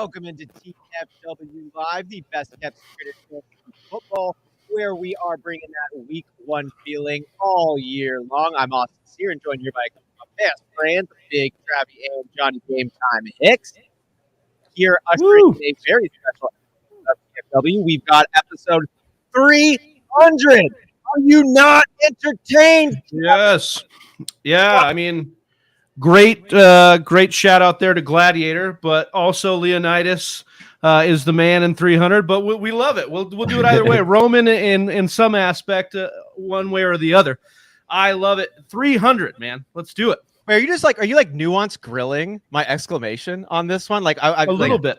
Welcome into TFW Live, the best kept secret in football, where we are bringing that week one feeling all year long. I'm Austin Sear, and joined here by my best friends, Big Travi and Johnny Game Time Hicks. Here, ushering a very special episode of TFW. We've got episode 300. Are you not entertained? Yes. Yeah, I mean, great shout out there to Gladiator, but also Leonidas is the man in 300. But we love it. We'll do it either way. Roman in some aspect, one way or the other. I love it. 300, man. Let's do it. Wait, are you nuance grilling my exclamation on this one? A little bit.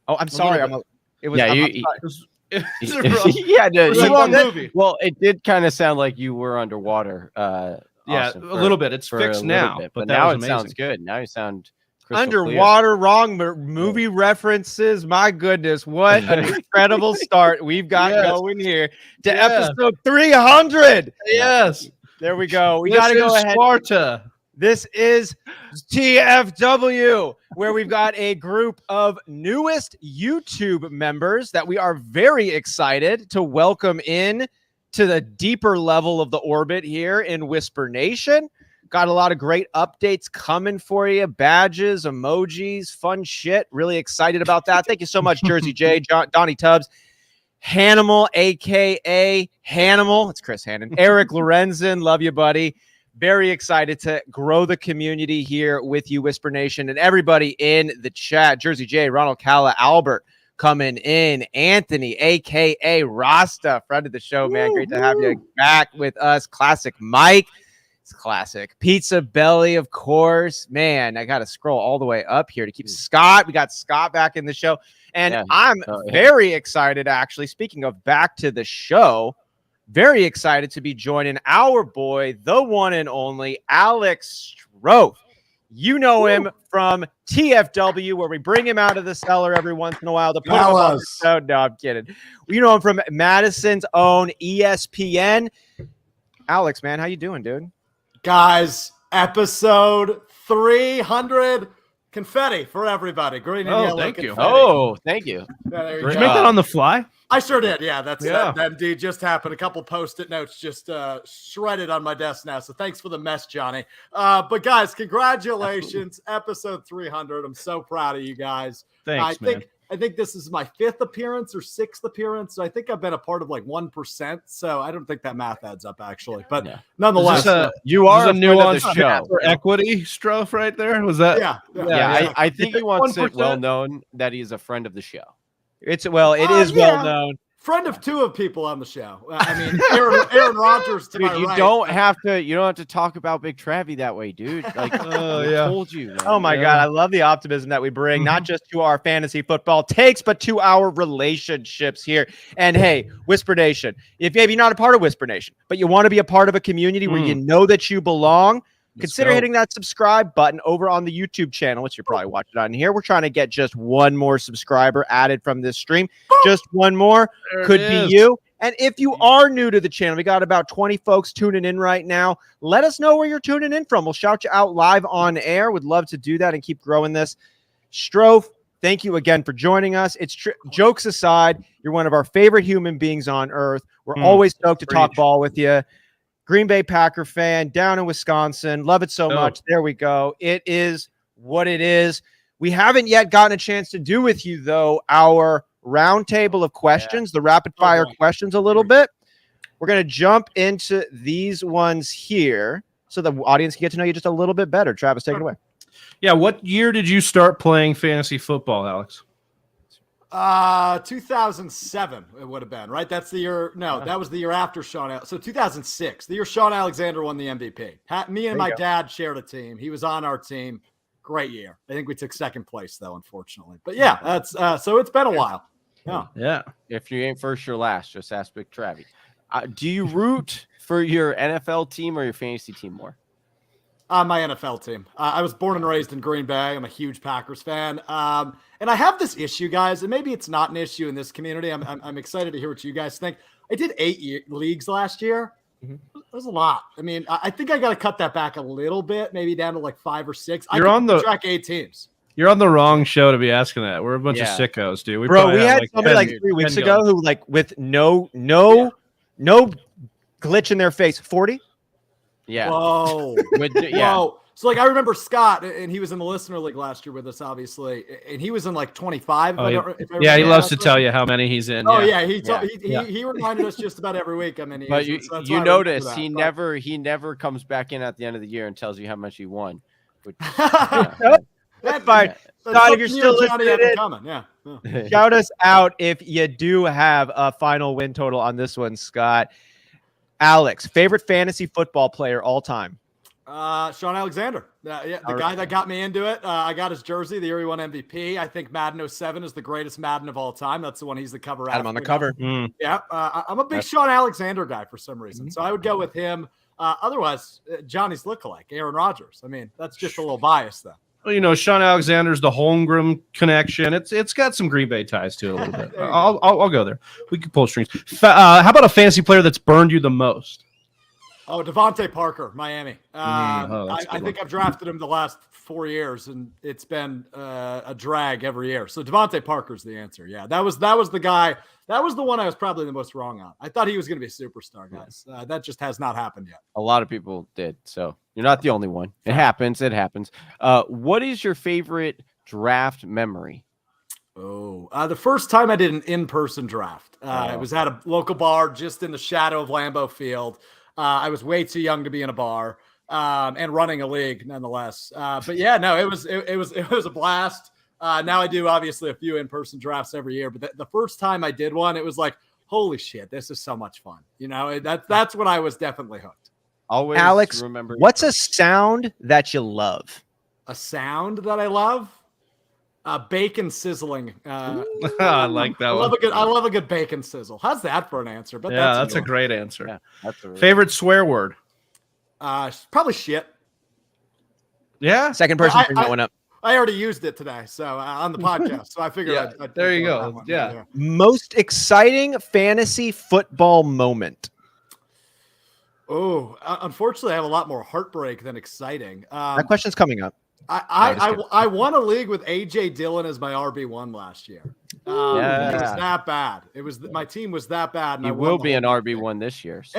Oh, I'm sorry. It's a long movie. Well, it did kind of sound like you were underwater. Yeah, Austin, a little bit. It's fixed now, but now it sounds good. Now you sound underwater. Clear. Wrong movie references. My goodness, what an incredible start we've got going here to episode 300. Yes, there we go. We got to go ahead. Sparta. This is TFW, where we've got a group of newest YouTube members that we are very excited to welcome in to the deeper level of the orbit here in Whisper Nation. Got a lot of great updates coming for you. Badges, emojis, fun shit. Really excited about that. Thank you so much, Jersey J, Donnie Tubbs, Hanimal, a.k.a. Hanimal. It's Chris Hannon. Eric Lorenzen. Love you, buddy. Very excited to grow the community here with you, Whisper Nation, and everybody in the chat. Jersey J, Ronald Calla, Albert coming in. Anthony, a.k.a. Rasta, friend of the show, man. Great to have you back with us. Classic Mike. It's classic. Pizza Belly, of course. Man, I got to scroll all the way up here to keep Scott. We got Scott back in the show. And I'm very excited, actually. Speaking of back to the show, very excited to be joining our boy, the one and only Alex Strouf. You know him from TFW, where we bring him out of the cellar every once in a while to put him on the show. No, I'm kidding. You know him from Madison's own ESPN. Alex, man, how you doing, dude? Guys, episode 300. Confetti for everybody. Green and yellow. Thank you. Oh, thank you. Did you make that on the fly? I sure did. Yeah, that indeed just happened. A couple Post-it notes just shredded on my desk now. So thanks for the mess, Johnny. But guys, congratulations. Episode 300. I'm so proud of you guys. Thanks, man. I think this is my 5th appearance or 6th appearance. So I think I've been a part of like 1%. So I don't think that math adds up actually. But nonetheless, you are a nuance of the show for equity, Strouf, right there. Was that? Yeah. I think he wants 1%. It well known that he is a friend of the show. It is well known. Friend of 2 of people on the show. I mean, Aaron Rodgers to dude, my you right. don't have to talk about Big Travi that way, dude. Like, I told you. Man. Oh my God, I love the optimism that we bring, not just to our fantasy football takes, but to our relationships here. And hey, Whisper Nation, if maybe you're not a part of Whisper Nation, but you want to be a part of a community where you know that you belong, consider hitting that subscribe button over on the YouTube channel, which you're probably watching on here. We're trying to get just one more subscriber added from this stream. Just one more could be you. And if you are new to the channel, we got about 20 folks tuning in right now. Let us know where you're tuning in from. We'll shout you out live on air. Would love to do that and keep growing this. Strouf, thank you again for joining us. It's jokes aside, you're one of our favorite human beings on earth. We're always stoked to talk ball with you. Green Bay Packer fan down in Wisconsin. Love it so much. There we go. It is what it is. We haven't yet gotten a chance to do with you, though, our roundtable of questions, the rapid fire questions a little bit. We're going to jump into these ones here so the audience can get to know you just a little bit better. Travis, take it away. Yeah. What year did you start playing fantasy football, Alex? 2007 it would have been, right? That's the year. No, that was the year after Sean. So 2006, the year Sean Alexander won the MVP. Me and my dad shared a team. He was on our team. Great year. I think we took second place though, unfortunately. But yeah, that's so it's been a while. Yeah. If you ain't first, you're last. Just ask Big Travi. Do you root for your NFL team or your fantasy team more? My NFL team. I was born and raised in Green Bay. I'm a huge Packers fan. And I have this issue, guys, and maybe it's not an issue in this community. I'm excited to hear what you guys think. I did 8 leagues last year. It was a lot. I mean, I think I got to cut that back a little bit, maybe down to like 5 or 6. I can track 8 teams. You're on the wrong show to be asking that. We're a bunch of sickos, dude. Bro, probably we have, had somebody 10 like 3 weeks 10 ago guns. who like with no glitch in their face. 40? Yeah. Whoa. Yeah. Whoa. So like I remember Scott, and he was in the listener league last year with us, obviously, and he was in like 25. Oh, if I he remember loves to correctly. tell you how many he's in. Oh yeah. yeah, he reminded us just about every week. I mean, But so that's you why I remember notice that, he but- never comes back in at the end of the year and tells you how much he won. Which, That's fine. That's Scott, if you're something still you and Johnny listening have in, in common. Yeah. shout us out if you do have a final win total on this one, Scott. Alex, favorite fantasy football player all time? Sean Alexander. The guy that got me into it. I got his jersey the year he won MVP. I think Madden 07 is the greatest Madden of all time. That's the one he's the cover. Had him on the cover. Yeah, I'm a big Sean Alexander guy for some reason, so I would go with him. Otherwise, Johnny's lookalike, Aaron Rodgers. I mean, that's just a little biased, though. Well, you know, Sean Alexander's the Holmgren connection. It's got some Green Bay ties to it a little bit. I'll go there. We can pull strings. How about a fantasy player that's burned you the most? Oh, Devontae Parker, Miami. that's a I good think I've drafted him the last 4 years, and it's been a drag every year. So Devontae Parker's the answer. Yeah, that was the guy. That was the one I was probably the most wrong on. I thought he was going to be a superstar, guys. That just has not happened yet. a lot of people did. So you're not the only one. It happens. It happens. What is your favorite draft memory? Oh, the first time I did an in-person draft, it was at a local bar just in the shadow of Lambeau Field. I was way too young to be in a bar and running a league nonetheless. But yeah, no, it was a blast. Now I do obviously a few in-person drafts every year, but the first time I did one, it was like, holy shit, this is so much fun. You know, that's when I was definitely hooked. Always Alex, remember. what's a sound that you love? A sound that I love? Bacon sizzling. I like that I one. love a good bacon sizzle. How's that for an answer? But Yeah, that's good a one. great answer. Yeah, that's a Favorite swear word? Probably shit. Yeah. Second person bring that one up. I already used it today, so on the podcast. So I figured. Yeah, I'd there you throw go. that one. Yeah. Most exciting fantasy football moment. Oh, unfortunately, I have a lot more heartbreak than exciting. That question's coming up. I won a league with AJ Dillon as my RB1 last year. It was that bad. My team was that bad. And You will be an RB1 this year. So.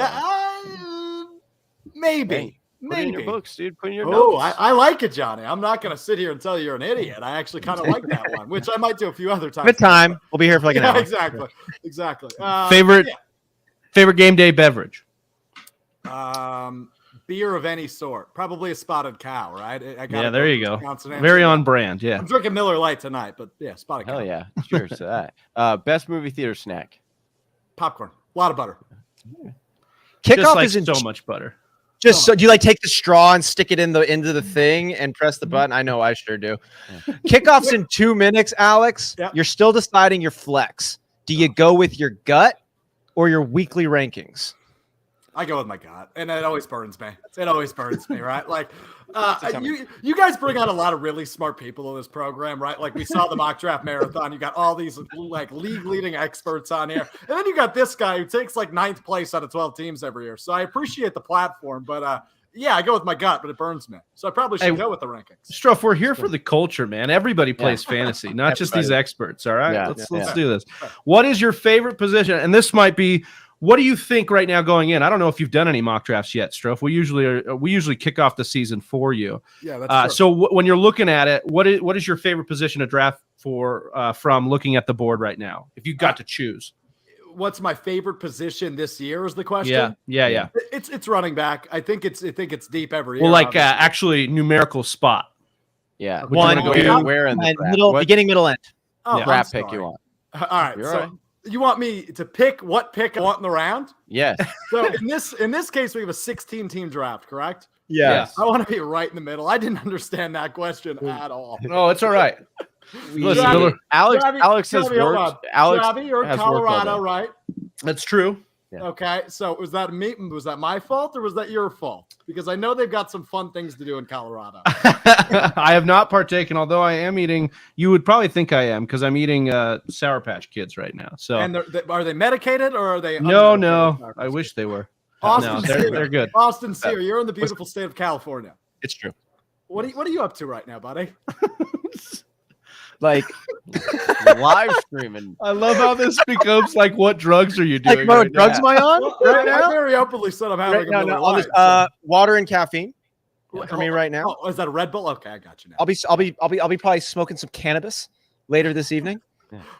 Maybe. Hey, put it in your books, dude. Put in your Oh, notes. I like it, Johnny. I'm not going to sit here and tell you you're an idiot. I actually kind of like that one, which I might do a few other times. Good time. We'll be here for like an Yeah, hour. exactly. Favorite game day beverage? Beer of any sort, probably a spotted cow, right? Yeah, there you go. Consonant. Very on brand. Yeah. I'm drinking Miller Lite tonight, but yeah, spotted cow. Hell yeah. Cheers to that. Best movie theater snack. Popcorn, a lot of butter. Kickoff Just like is in so much butter. just so. Do you like take the straw and stick it into the thing and press the button? I know I sure do. Kickoff's in 2 minutes, Alex. Yep. You're still deciding your flex. Do you go with your gut or your weekly rankings? I go with my gut, and it always burns me. It always burns me, right? Like, you guys bring on a lot of really smart people in this program, right? Like we saw the mock draft marathon. You got all these like league leading experts on here, and then you got this guy who takes like 9th place out of 12 teams every year. So I appreciate the platform, but yeah, I go with my gut, but it burns me. So I probably should go with the rankings. Strouf, we're here for the culture, man. Everybody plays fantasy, not just these experts. All right, Yeah, let's do this. What is your favorite position? And this might be. What do you think right now going in? I don't know if you've done any mock drafts yet, Strouf. We usually kick off the season for you. Yeah, that's so when you're looking at it, what is your favorite position to draft for from looking at the board right now? If you got to choose, what's my favorite position this year is the question. Yeah. It's running back. I think it's deep every year. Well, like actually numerical spot. Yeah. One, where in the draft? middle, What beginning, middle, end. Oh, draft pick you want? All right. You're So right. you want me to pick what pick I want in the round? Yes. So in this case, we have a 16-team draft, correct? Yes. I want to be right in the middle. I didn't understand that question at all. No, it's all right. Listen, Travi- Miller, Alex has Travi, hold on. worked. Alex Travi, you're in has worked all Colorado, day. right? that's true. Yeah. Okay. So was that my fault or was that your fault? Because I know they've got some fun things to do in Colorado. I have not partaken, although I am eating. You would probably think I am because I'm eating Sour Patch Kids right now. So And are they medicated or are they? no. unmedicated? I wish they were. Austin No, Sear. they're good. Austin Sear, you're in the beautiful state of California. It's true. What are you up to right now, buddy? Like, Live streaming. I love how this becomes like, what drugs are you doing? like what right drugs now? am I on Well, right I now? very openly said I'm having Right a now, Miller on this, Lite, water and caffeine so- for me right now. Oh, is that a Red Bull? Okay, I got you now. I'll be probably smoking some cannabis later this evening.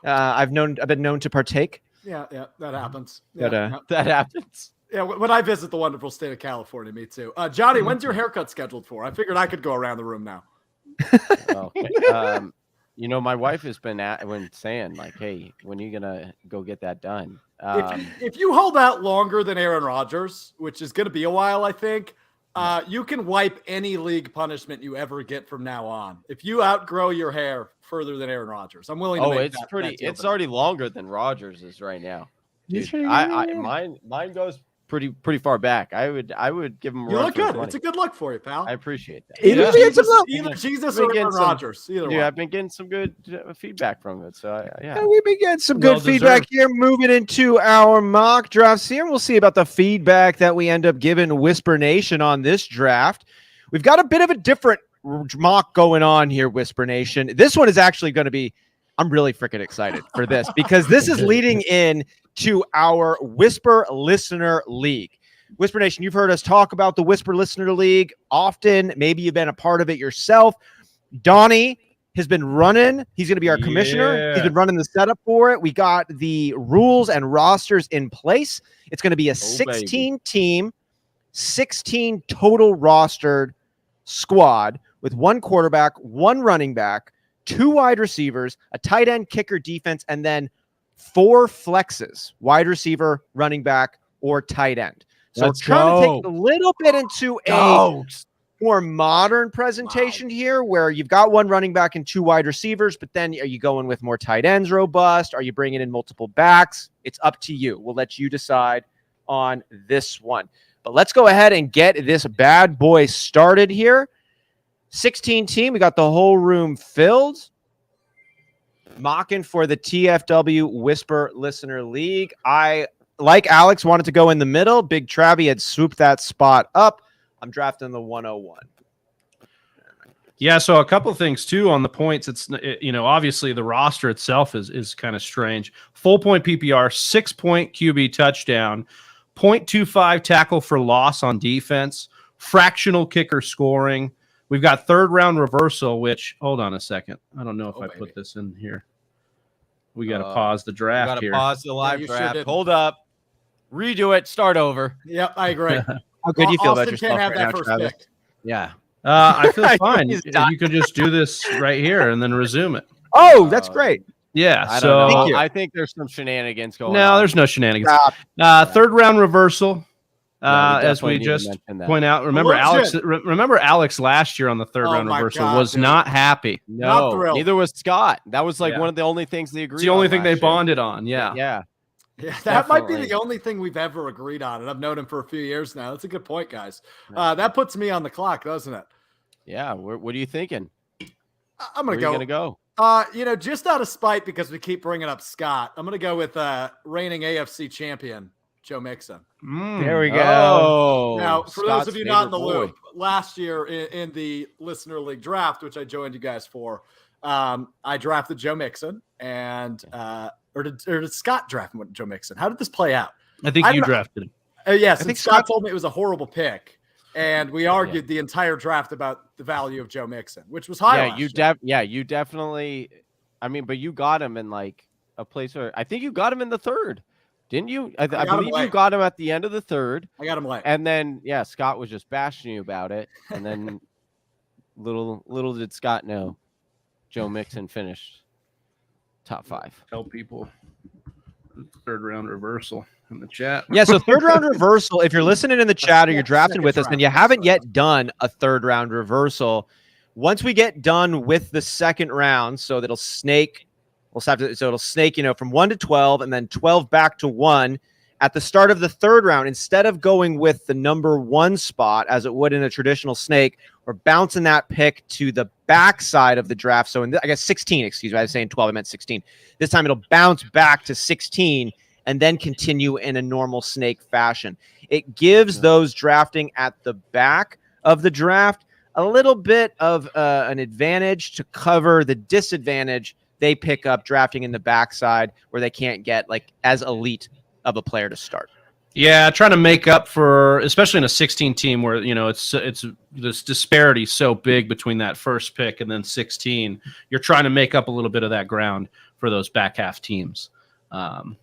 I've been known to partake. Yeah, that happens. But, Yeah. That happens. Yeah, when I visit the wonderful state of California, me too. Johnny, when's your haircut scheduled for? I figured I could go around the room now. Okay. My wife has been saying like, "Hey, when are you gonna go get that done?" If you hold out longer than Aaron Rodgers, which is going to be a while, I think, you can wipe any league punishment you ever get from now on. If you outgrow your hair further than Aaron Rodgers, I'm willing to make it's that pretty. deal It's tonight. already longer than Rogers is right now. Dude, Yeah. mine goes pretty far back. I would give him. A You run look for his good. money. It's a good look for you, pal. I appreciate that. Either Either Jesus or Again, Aaron some- Rodgers. Either Dude, one. I've been getting some good feedback from it. So yeah. We've been getting some Well good feedback deserved. here. Moving into our mock drafts here. We'll see about the feedback that we end up giving Whisper Nation on this draft. We've got a bit of a different mock going on here, Whisper Nation. This one is actually going to be, I'm really freaking excited for this because this is leading in to our Whisper Listener League. Whisper Nation, you've heard us talk about the Whisper Listener League often. Maybe you've been a part of it yourself. Donnie has been running. He's going to be our commissioner. Yeah. He's been running the setup for it. We got the rules and rosters in place. It's going to be a 16-team, 16 total rostered squad with one quarterback, one running back, two wide receivers, a tight end, kicker, defense, and then 4 flexes, wide receiver, running back, or tight end. So Let's we're trying to go. take a little bit into a more modern presentation here where you've got one running back and 2 wide receivers, but then are you going with more tight ends robust? Are you bringing in multiple backs? It's up to you. We'll let you decide on this one. But let's go ahead and get this bad boy started here. 16 team. We got the whole room filled. Mocking for the TFW Whisper Listener League. I, like Alex, wanted to go in the middle. Big Travie had swooped that spot up. I'm drafting the 101. Yeah, so a couple of things too on the points. It's obviously the roster itself is kind of strange. Full point PPR, 6-point QB touchdown, 0.25 tackle for loss on defense, fractional kicker scoring. We've got 3rd round reversal, which hold on a second. I don't know if I put this in here. We got to pause the draft Gotta here. pause the live you sure draft. didn't. Hold up. Redo it. Start over. Yep, I agree. How good do you feel about Austin yourself can't have right that now, first Travis? pick. Yeah. I feel fine. He's dying. You can just do this right here and then resume it. Oh, that's great. Yeah. I so don't know. Thank you. I think there's some shenanigans going on. no, there's no shenanigans. Stop. 3rd round reversal. Yeah, As definitely we need to just mention that. point out, remember Legit. Alex last year on the 3rd Oh round my reversal God, was dude. not happy. Not No, thrilled. neither was Scott. That was like Yeah. one of the only things they agreed It's the only on thing they last year. bonded on. Yeah. Yeah. Yeah, that might be Definitely. the only thing we've ever agreed on, and I've known him for a few years now. That's a good point, guys. That puts me on the clock, doesn't it? Yeah. What are you thinking? I'm Where gonna are you go. gonna go? Just out of spite because we keep bringing up Scott, I'm gonna go with reigning AFC champion Joe Mixon. There we go. Oh, Now, for Scott's those of you not in the favorite boy. loop, last year in the Listener League draft, which I joined you guys for, I drafted Joe Mixon, and or did Scott draft Joe Mixon? How did this play out? I think you drafted him. Yes, I think Scott Scott- told me it was a horrible pick, and we argued the entire draft about the value of Joe Mixon, which was high. You definitely. I mean, but you got him in like a place where I think you got him in the 3rd, didn't you? I got him believe you late. got him at the end of the 3rd, I got him late. and then Scott was just bashing you about it, and then little did Scott know, Joe Mixon finished top 5. Tell people 3rd round reversal in the chat. Yeah, so 3rd round reversal. If you're listening in the chat or you're drafting with us and you haven't yet done a 3rd round reversal, once we get done with the 2nd round, so that'll snake, it'll snake, from 1 to 12 and then 12 back to 1. At the start of the 3rd round, instead of going with the number 1 spot as it would in a traditional snake, we're bouncing that pick to the back side of the draft. So I guess 16, excuse me. I was saying 12, I meant 16. This time it'll bounce back to 16 and then continue in a normal snake fashion. It gives those drafting at the back of the draft a little bit of an advantage to cover the disadvantage they pick up drafting in the backside where they can't get like as elite of a player to start. Yeah, trying to make up for, especially in a 16 team where, it's this disparity so big between that first pick and then 16. You're trying to make up a little bit of that ground for those back half teams. Another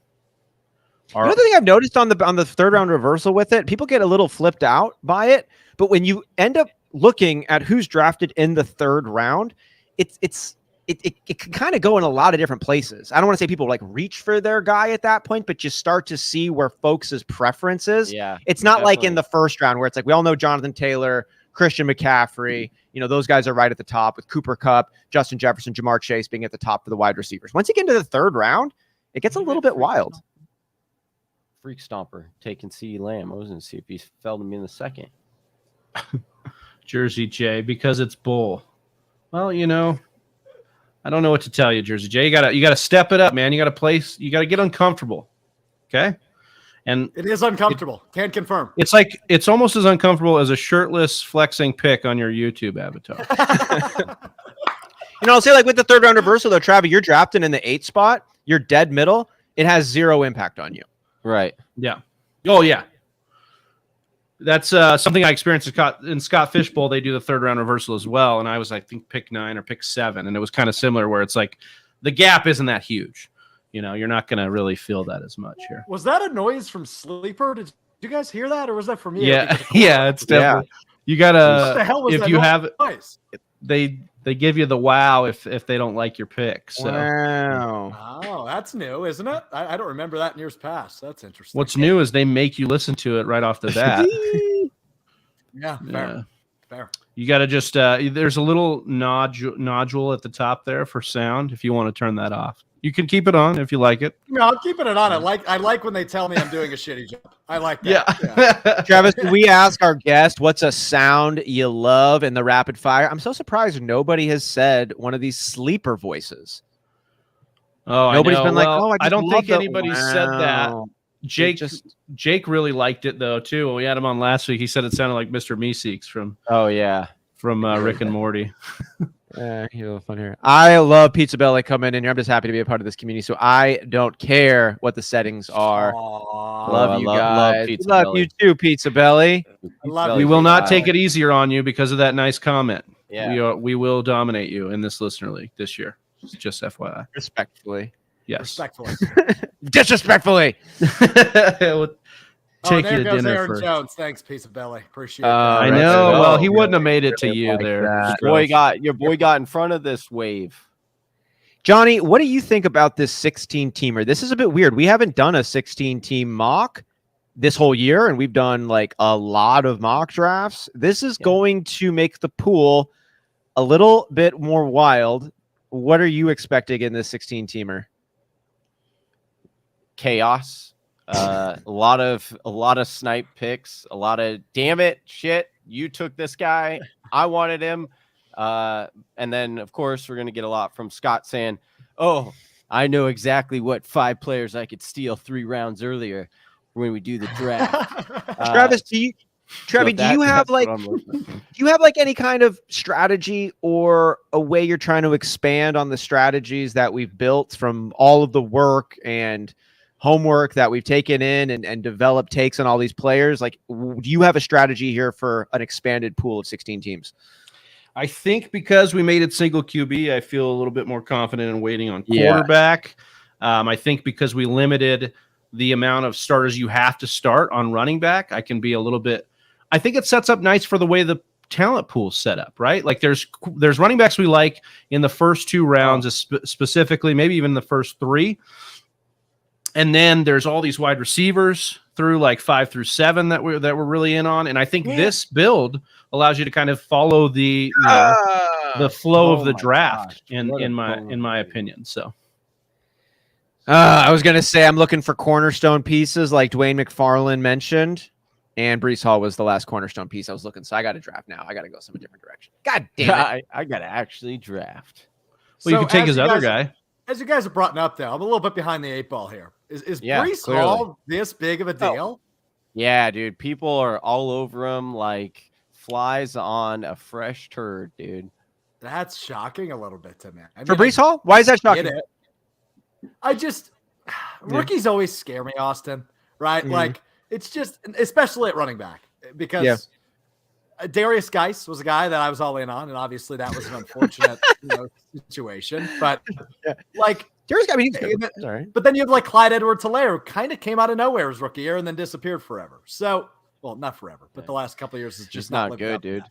thing I've noticed on the third round reversal with it, people get a little flipped out by it, but when you end up looking at who's drafted in the third round, it can kind of go in a lot of different places. I don't want to say people like reach for their guy at that point, but you start to see where folks' preferences. Yeah, it's not like in the first round where it's like we all know Jonathan Taylor, Christian McCaffrey. Those guys are right at the top with Cooper Kupp, Justin Jefferson, Jamar Chase being at the top for the wide receivers. Once you get into the third round, it gets a little bit wild. Freak Stomper taking CeeDee Lamb. I was going to see if he fell to me in the second. Jersey J, because it's bull. Well, I don't know what to tell you, Jersey J. You gotta step it up, man. You gotta get uncomfortable. Okay? And it is uncomfortable. Can't confirm. It's almost as uncomfortable as a shirtless flexing pic on your YouTube avatar. I'll say like with the third round reversal though, Travis, you're drafting in the 8th spot, you're dead middle, it has 0 impact on you. Right. Yeah. Oh yeah. That's something I experienced in Scott Fishbowl. They do the third round reversal as well. And I was, I think, pick 9 or pick 7. And it was kind of similar where it's like the gap isn't that huge. You're not going to really feel that as much here. Was that a noise from Sleeper? Did you guys hear that? Or was that from me? Yeah. Yeah, it's definitely. You got to. What the hell was if that you noise? have they give you the wow if they don't like your pick. So. Wow. Oh, that's new, isn't it? I don't remember that in years past. That's interesting. What's new is they make you listen to it right off the bat. Yeah, fair. You got to just there's a little nodule at the top there for sound if you want to turn that off. You can keep it on if you like it. No, I'm keeping it on. I like when they tell me I'm doing a shitty job. I like that. Yeah. Travis, can we ask our guest what's a sound you love in the rapid fire? I'm so surprised nobody has said one of these sleeper voices. Oh, nobody's I been like, oh, I don't think anybody said that. Jake Jake really liked it though too. When we had him on last week, he said it sounded like Mr. Meeseeks from Rick and Morty. You're fun here. I love Pizza Belly coming in here. I'm just happy to be a part of this community, so I don't care what the settings are. Love you guys. Love you too, Pizza Belly. We will not take it easier on you because of that nice comment. Yeah, we will dominate you in this listener league this year. Just FYI. Respectfully. Yes. Respectfully. Disrespectfully. Take you to dinner Aaron first. Jones. Thanks, Piece of Belly. Appreciate it. I know. Well, he wouldn't have made it to you like there. Your boy got in front of this wave. Johnny, what do you think about this 16-teamer? This is a bit weird. We haven't done a 16-team mock this whole year, and we've done like a lot of mock drafts. This is going to make the pool a little bit more wild. What are you expecting in this 16-teamer? Chaos. A lot of snipe picks, a lot of damn it shit, you took this guy, I wanted him, and then of course we're gonna get a lot from Scott saying, oh, I know exactly what 5 players I could steal 3 rounds earlier when we do the draft. Travis, do you have any kind of strategy or a way you're trying to expand on the strategies that we've built from all of the work and homework that we've taken in and developed takes on all these players? Like, do you have a strategy here for an expanded pool of 16 teams? I think because we made it single QB, I feel a little bit more confident in waiting on quarterback. I think because we limited the amount of starters you have to start on running back, I can be a little bit. I think it sets up nice for the way the talent pool's set up, right? Like there's running backs we like in the first 2 rounds, specifically, maybe even the first 3. And then there's all these wide receivers through like 5 through 7 that we're really in on. And I think this build allows you to kind of follow the flow of the draft in my opinion. So I was going to say, I'm looking for cornerstone pieces like Dwayne McFarland mentioned, and Breece Hall was the last cornerstone piece I was looking. So I got to draft now. I got to go some different direction. God damn it. I got to actually draft. Well, you can take his other guy. As you guys have brought up, though, I'm a little bit behind the 8 ball here. Is Breece Hall this big of a deal? Yeah, dude. People are all over him like flies on a fresh turd, dude. That's shocking a little bit to me. I For mean, Brees Hall? Why is that I get shocking? it. I just rookies always scare me, Austin. Right? Mhm. Like it's just, especially at running back, because Darius Geis was a guy that I was all in on, and obviously that was an unfortunate situation. But like Darius, I mean, he's good. Sorry. But then you have like Clyde Edwards-Helaire, who kind of came out of nowhere his rookie year and then disappeared forever. So, well, not forever, but the last couple of years is just not lived good, up to dude. that.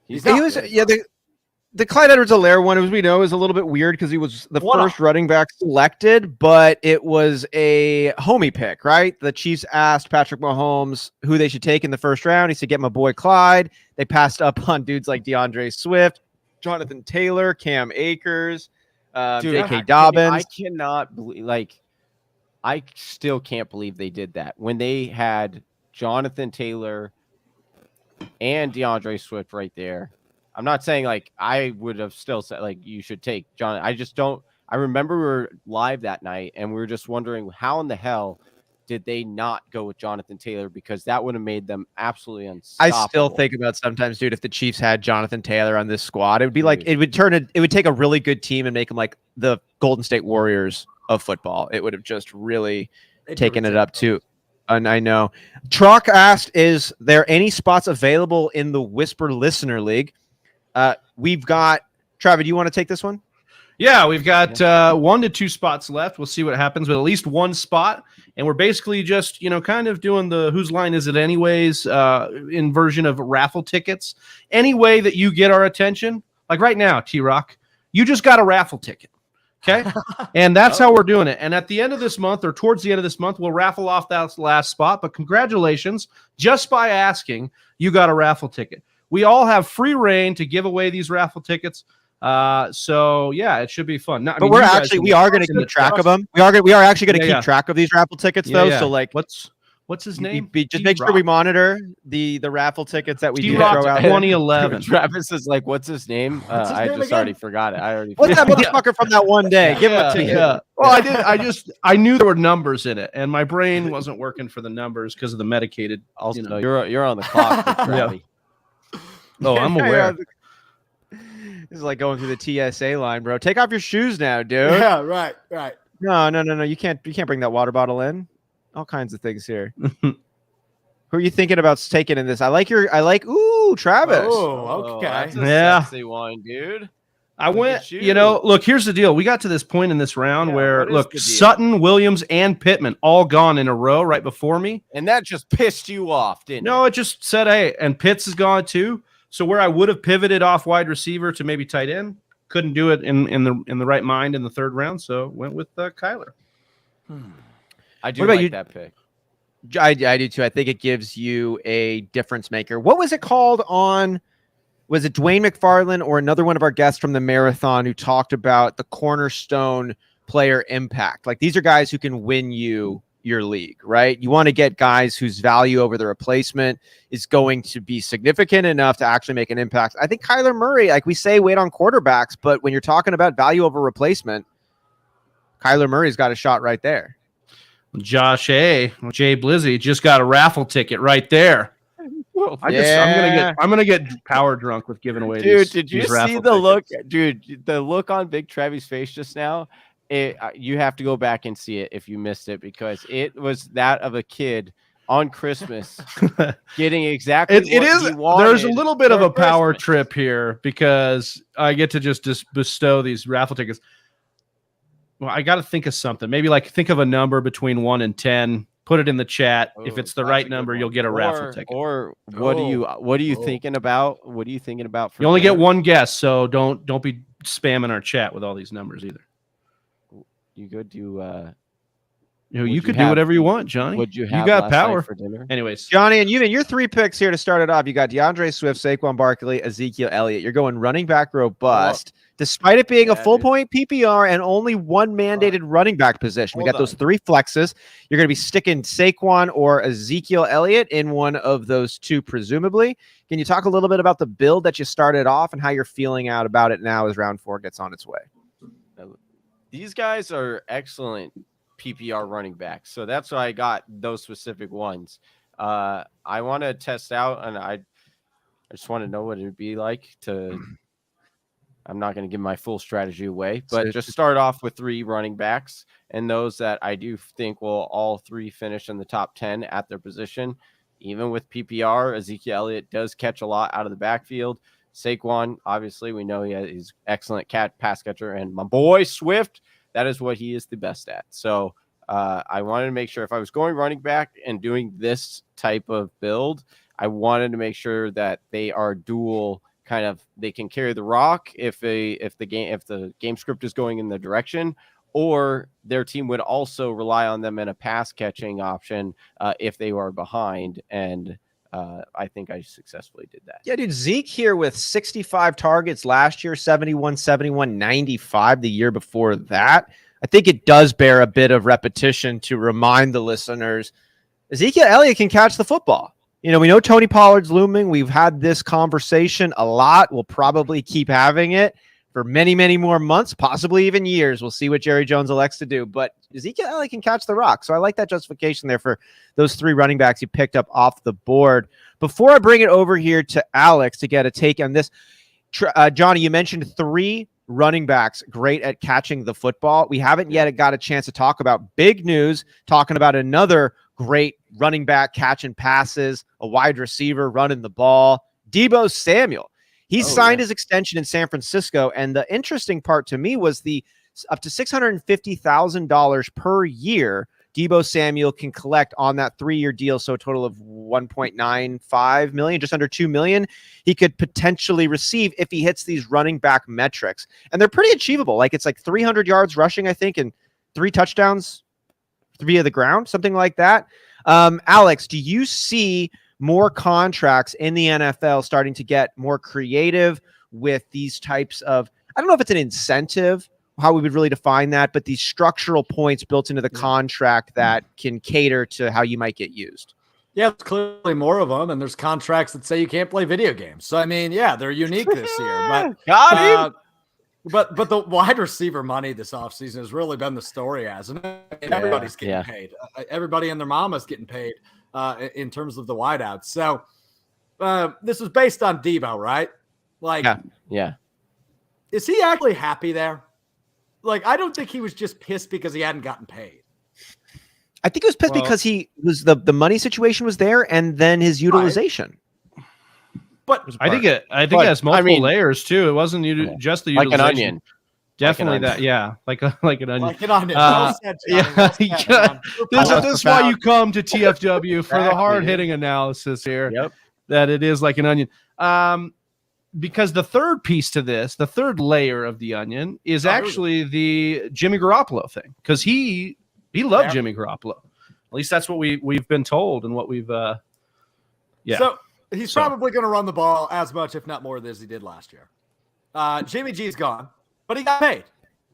He's He was, the Clyde Edwards-Helaire one, as we know, is a little bit weird because he was the first running back selected, but it was a homie pick, right? The Chiefs asked Patrick Mahomes who they should take in the first round. He said, get my boy Clyde. They passed up on dudes like DeAndre Swift, Jonathan Taylor, Cam Akers, J.K. Dobbins. I cannot believe, like, I still can't believe they did that when they had Jonathan Taylor and DeAndre Swift right there. I'm not saying like I would have still said like you should take John. I just don't. I remember we were live that night and we were just wondering how in the hell did they not go with Jonathan Taylor, because that would have made them absolutely unstoppable. I still think about sometimes, dude, if the Chiefs had Jonathan Taylor on this squad, it would be like it would take a really good team and make them like the Golden State Warriors of football. It would have just really taken it up too. And I know. Truck asked, is there any spots available in the Whisper Listener League? We've got Travis. Do you want to take this one? Yeah, we've got 1 to 2 spots left. We'll see what happens, but at least one spot. And we're basically just, kind of doing the whose line is it anyways in version of raffle tickets. Any way that you get our attention, like right now, T-Rock, you just got a raffle ticket. Okay. And that's how we're doing it. And at the end of this month, or towards the end of this month, we'll raffle off that last spot. But congratulations, just by asking, you got a raffle ticket. We all have free reign to give away these raffle tickets. So yeah, it should be fun. We are going to keep track of them. We are actually going to keep track of these raffle tickets though. So like, what's his name? Just make sure we monitor the raffle tickets that we do T-Rock throw out. 2011. Travis is like, what's his name? I just already forgot it. What's that motherfucker from that one day? Give him a ticket. Yeah. Well, I knew there were numbers in it, and my brain wasn't working for the numbers because of the medicated. Also, you're on the clock. Yeah. Oh, I'm aware. This is like going through the TSA line, bro. Take off your shoes now, dude. Yeah, right. No. You can't bring that water bottle in. All kinds of things here. Who are you thinking about taking in this? I like Travis. Oh, okay. That's a sexy one, dude. I went, look, here's the deal. We got to this point in this round where, look, Sutton, Williams, and Pittman all gone in a row right before me. And that just pissed you off, didn't it? No, it just said, hey, and Pitts is gone too. So where I would have pivoted off wide receiver to maybe tight end, couldn't do it in the right mind in the third round. So went with Kyler. I do like that pick. I do too. I think it gives you a difference maker. What was it called on? Was it Dwayne McFarland or another one of our guests from the marathon who talked about the cornerstone player impact? Like these are guys who can win you your league, right? You want to get guys whose value over the replacement is going to be significant enough to actually make an impact. I think Kyler Murray, like we say, wait on quarterbacks, but when you're talking about value over replacement, Kyler Murray's got a shot right there. Josh Jay Blizzy just got a raffle ticket right there. I'm gonna get power drunk with giving away. Dude, these, did you these see the look, dude? The look on Big Trevi's face just now. You have to go back and see it if you missed it, because it was that of a kid on Christmas getting exactly what he wanted. There's a little bit of a power trip here because I get to just bestow these raffle tickets. Well, I got to think of something. Maybe like think of a number between 1 and 10. Put it in the chat. If it's the right number, you'll get a raffle ticket. Or what are you thinking about? What are you thinking about? You only get one guess, so don't be spamming our chat with all these numbers either. You could do. You could do whatever you want, Johnny. Would you got power for dinner? Anyways, Johnny and your 3 picks here to start it off. You got DeAndre Swift, Saquon Barkley, Ezekiel Elliott. You're going running back robust. Despite it being a full point PPR and only one mandated running back position. We got those 3 flexes. You're going to be sticking Saquon or Ezekiel Elliott in one of those 2, presumably. Can you talk a little bit about the build that you started off and how you're feeling out about it now as round 4 gets on its way? These guys are excellent PPR running backs. So that's why I got those specific ones. I want to test out, and I just want to know what it would be like to. I'm not going to give my full strategy away, but just start off with 3 running backs, and those that I do think will all 3 finish in the top 10 at their position. Even with PPR, Ezekiel Elliott does catch a lot out of the backfield. Saquon, obviously, we know he's excellent pass catcher, and my boy Swift, that is what he is the best at. So I wanted to make sure if I was going running back and doing this type of build, I wanted to make sure that they are dual. Kind of, they can carry the rock if the game script is going in the direction, or their team would also rely on them in a pass catching option if they are behind. And I think I successfully did that. Yeah, dude, Zeke here with 65 targets last year, 71, 71, 95 the year before that. I think it does bear a bit of repetition to remind the listeners, Ezekiel Elliott can catch the football. You know, we know Tony Pollard's looming. We've had this conversation a lot. We'll probably keep having it for many, many more months, possibly even years. We'll see what Jerry Jones elects to do. But Ezekiel Elliott can catch the rock. So I like that justification there for those 3 running backs you picked up off the board. Before I bring it over here to Alex to get a take on this, Johnny, you mentioned 3 running backs great at catching the football. We haven't yet got a chance to talk about big news, talking about another great running back catching passes, a wide receiver running the ball, Deebo Samuel. He signed his extension in San Francisco, and the interesting part to me was the up to $650,000 per year Deebo Samuel can collect on that 3-year deal, so a total of $1.95 million, just under $2 million, he could potentially receive if he hits these running back metrics. And they're pretty achievable. Like, it's like 300 yards rushing, I think, and 3 touchdowns via the ground, something like that. Alex, do you see more contracts in the NFL starting to get more creative with these types of, I don't know if it's an incentive, how we would really define that, but these structural points built into the contract that can cater to how you might get used? Yeah, there's clearly more of them, and there's contracts that say you can't play video games. So, I mean, yeah, they're unique this year. But Got him. But the wide receiver money this offseason has really been the story, hasn't it? Everybody's getting paid. Everybody and their mama's getting paid in terms of the wideouts. So this was based on Deebo, right? Like, yeah. Is he actually happy there? Like, I don't think he was just pissed because he hadn't gotten paid. I think it was pissed because he was the money situation was there, and then his utilization. But I think it has multiple layers too. It wasn't just the utilization. Like an onion. Definitely like an onion. like an onion. Like an onion. Well said, This is why you come to TFW for the hard hitting analysis here. Yep. That it is like an onion. Because the third piece to this, the third layer of the onion, is actually the Jimmy Garoppolo thing, because he loved Jimmy Garoppolo. At least that's what we've been told and what we've So he's probably going to run the ball as much, if not more, as he did last year. Jimmy G's gone, but he got paid.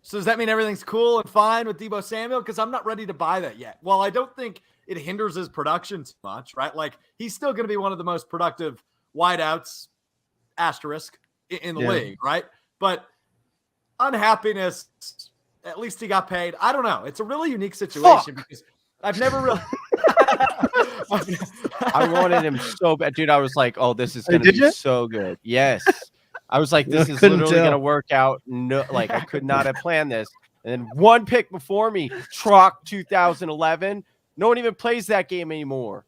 So does that mean everything's cool and fine with Deebo Samuel? Because I'm not ready to buy that yet. Well, I don't think it hinders his production too much, right? Like, he's still going to be one of the most productive wideouts, asterisk, in the league, right? But unhappiness, at least he got paid. I don't know. It's a really unique situation because I've never really I wanted him so bad, dude. I was like, oh, this is gonna be so good. Yes. I was like, this is literally gonna work out. No, like, I could not have planned this. And then one pick before me, Trock 2011. No one even plays that game anymore.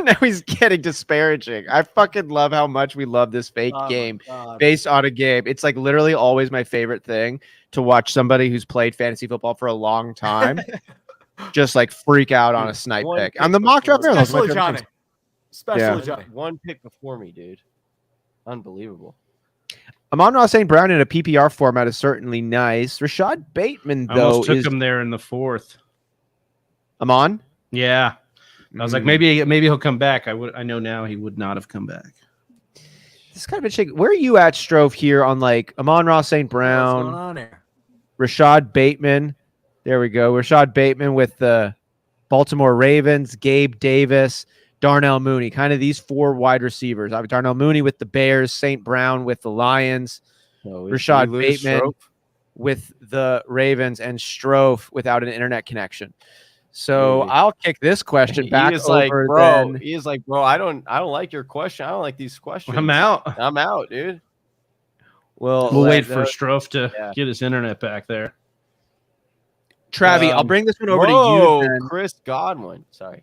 Now he's getting disparaging. I fucking love how much we love this fake game based on a game. It's like literally always my favorite thing to watch somebody who's played fantasy football for a long time just like freak out on a snipe pick. I'm the mock draft, especially Johnny. Johnny. One pick before me, dude. Unbelievable. Amon-Ra St. Brown in a PPR format is certainly nice. Rashad Bateman, though, almost took him there in the 4th. Amon? Yeah. I was like, maybe he'll come back. I know now he would not have come back. This kind of a shake. Where are you at, Strouf, here on like Amon-Ra St. Brown, what's going on here? Rashad Bateman? There we go. Rashad Bateman with the Baltimore Ravens, Gabe Davis, Darnell Mooney, kind of these 4 wide receivers. Darnell Mooney with the Bears, St. Brown with the Lions, Rashad Bateman with the Ravens, and Strouf without an internet connection. So Maybe. I'll kick this question back He is over. bro, I don't like your question. I don't like these questions. I'm out. I'm out, dude. Well, We'll wait for Strouf to yeah. get his internet back there. Travi, I'll bring this one over to Whoa, you. Then. Chris Godwin. Sorry.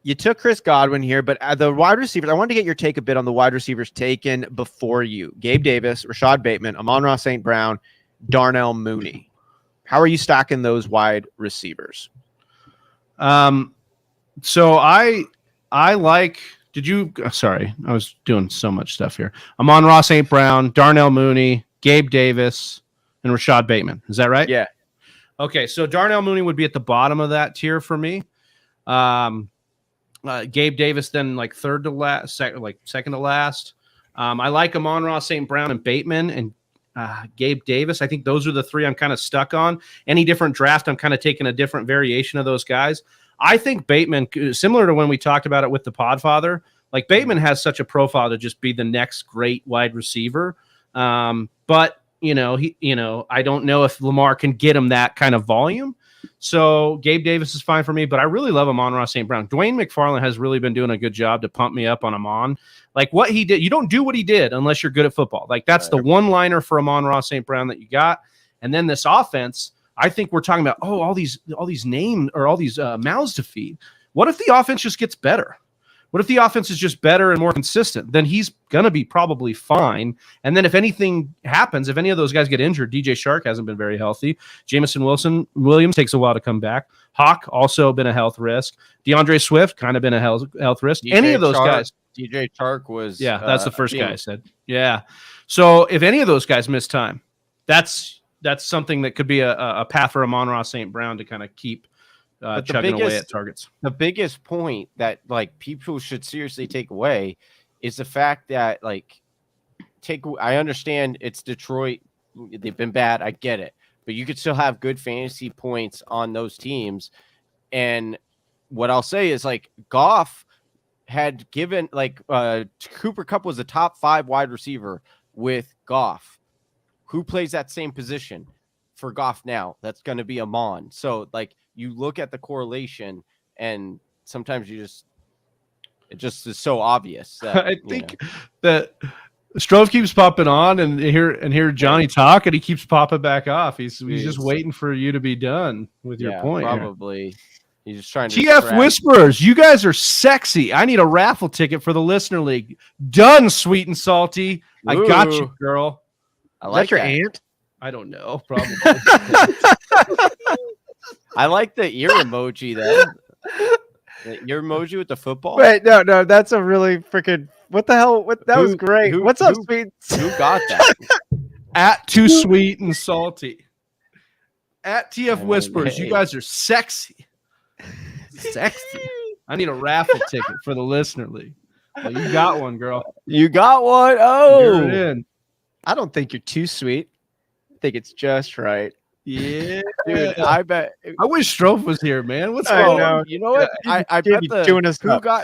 You took Chris Godwin here, but the wide receivers, I wanted to get your take a bit on the wide receivers taken before you. Gabe Davis, Rashad Bateman, Amon-Ra St. Brown, Darnell Mooney. How are you stacking those wide receivers? So I like, sorry, I was doing so much stuff here. Amon-Ra St. Brown, Darnell Mooney, Gabe Davis, and Rashad Bateman. Is that right? Yeah. Okay, so Darnell Mooney would be at the bottom of that tier for me. Gabe Davis then like third to last, second to last. I like Amon-Ra St. Brown and Bateman and Gabe Davis. I think those are the three I'm kind of stuck on. Any different draft, I'm kind of taking a different variation of those guys. I think Bateman, similar to when we talked about it with the Podfather, like Bateman has such a profile to just be the next great wide receiver. But I don't know if Lamar can get him that kind of volume. So Gabe Davis is fine for me, but I really love Amon-Ra St. Brown. Dwayne McFarland has really been doing a good job to pump me up on Amon. Like what he did, you don't do what he did unless you're good at football. Like that's the one-liner for Amon-Ra St. Brown that you got. And then this offense, I think we're talking about, all these names or all these mouths to feed. What if the offense just gets better? What if the offense is just better and more consistent? Then he's going to be probably fine. And then if anything happens, if any of those guys get injured, DJ Shark hasn't been very healthy. Jamison Williams takes a while to come back. Hawk also been a health risk. DeAndre Swift kind of been a health risk. Any of those guys. DJ Shark was. Yeah, that's the first guy I said. Yeah. So if any of those guys miss time, that's something that could be a path for Amon-Ra St. Brown to kind of keep chugging away at targets. The biggest point that like people should seriously take away is the fact that I understand it's Detroit. They've been bad. I get it, but you could still have good fantasy points on those teams. And what I'll say is Goff had given Cooper Kupp was a top 5 wide receiver with Goff. Who plays that same position for Goff now? That's going to be Amon. So you look at the correlation, and sometimes it just is so obvious. That, I think that Strouf keeps popping on and hear Johnny talk, and he keeps popping back off. He's just waiting for you to be done with your point. Probably. Here. He's just trying to TF Whisperers, you guys are sexy. I need a raffle ticket for the Listener League. Done, sweet and salty. Ooh. I got you, girl. I like your aunt? I don't know. Probably. I like the ear emoji though. The ear emoji with the football. Wait, no, that's a really freaking. What the hell? That was great. What's up, sweet? Who got that? At Too Sweet and Salty. At TF Whispers, you guys are sexy. Sexy. I need a raffle ticket for the Listener League. Well, you got one, girl. You got one. Oh, you're in. I don't think you're too sweet. I think it's just right. Yeah, dude. I bet. I wish Strouf was here, man. What's I going know. on? You know what? I bet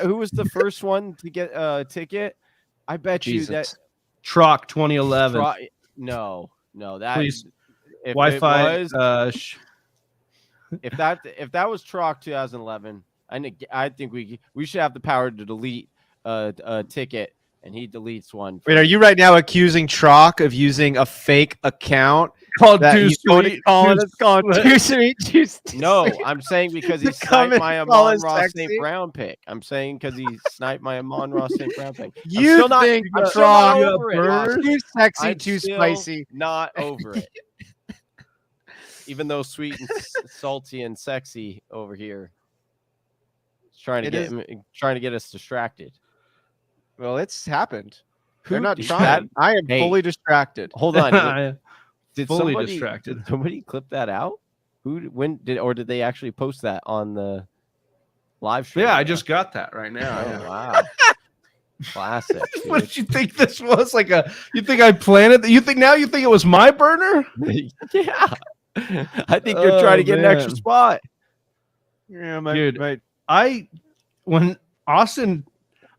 who was the first one to get a ticket? I bet Jesus. you that Troc 2011. No, that Please. If Wi-Fi. It was, if that was Troc 2011, I think we should have the power to delete a ticket, and he deletes one. Wait, are you right now accusing Troc of using a fake account called Too Sweet? It's called Too Sweet. No, I'm saying because he sniped my Amon-Ra St. Brown pick. I'm saying because he sniped my Amon-Ra St. Brown pick. You think Troc too sexy, too spicy? Not over it. Even though sweet and salty and sexy over here, trying to get us distracted. Well, it's happened. They're Who not did trying. that? I am fully distracted. Hold on. Did fully distracted. Did somebody clip that out? Did they actually post that on the live stream? Yeah, I just got that right now. Oh, wow. Classic. What did you think this was? You think I planted? You think it was my burner? Yeah. I think you're trying to get an extra spot. Yeah, dude. Right. When Austin,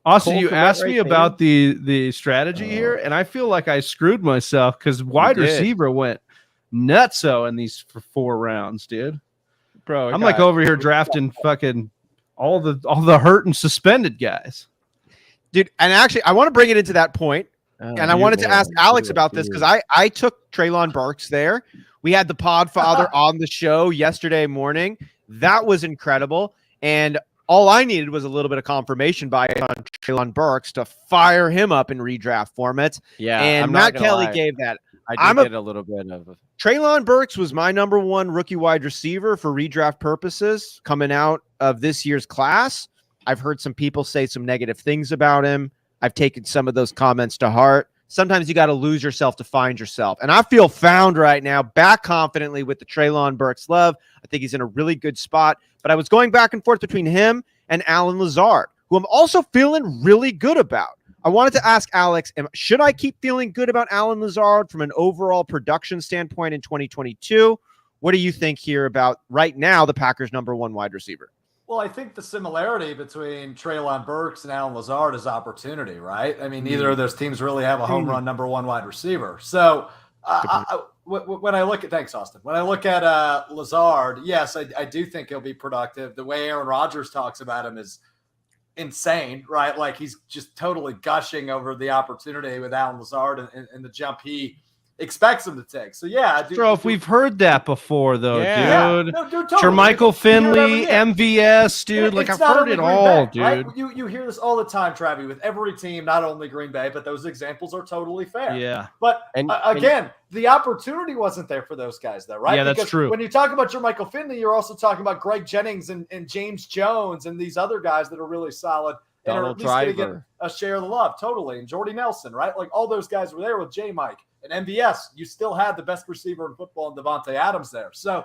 you asked me about the strategy here, and I feel like I screwed myself because wide receiver went nutso in these 4 rounds, dude. Bro, I'm like over here drafting fucking all the hurt and suspended guys. dude. And actually, I want to bring it into that point. And I wanted to ask Alex about this because I took Treylon Burks there. We had the Podfather on the show yesterday morning. That was incredible. And all I needed was a little bit of confirmation by on Treylon Burks to fire him up in redraft formats. Yeah, and I'm Matt not gonna Kelly lie. gave that. I did get a little bit of Treylon Burks was my number one rookie wide receiver for redraft purposes coming out of this year's class. I've heard some people say some negative things about him. I've taken some of those comments to heart. Sometimes you got to lose yourself to find yourself. And I feel found right now, back confidently with the Treylon Burks love. I think he's in a really good spot. But I was going back and forth between him and Allen Lazard, who I'm also feeling really good about. I wanted to ask Alex, should I keep feeling good about Allen Lazard from an overall production standpoint in 2022? What do you think here about right now the Packers' number one wide receiver? Well, I think the similarity between Treylon Burks and Allen Lazard is opportunity, right? I mean, neither of those teams really have a home run number one wide receiver. So when I look at, thanks, Austin. When I look at Lazard, yes, I do think he'll be productive. The way Aaron Rodgers talks about him is insane, right? Like he's just totally gushing over the opportunity with Allen Lazard and the jump he expects him to take. So yeah, Strouf, we've heard that before, though, dude. Yeah. No, dude, totally. Jermichael Finley, MVS, dude. Like I've heard it all, dude. Right? You hear this all the time, Travi, with every team, not only Green Bay, but those examples are totally fair. Yeah. But again, the opportunity wasn't there for those guys, though, right? Yeah, that's because true. When you talk about Jermichael Finley, you're also talking about Greg Jennings and James Jones and these other guys that are really solid and are at least going to get a share of the love, totally. And Jordy Nelson, right? Like all those guys were there with J. Mike. And MVS, you still had the best receiver in football in Devontae Adams there. So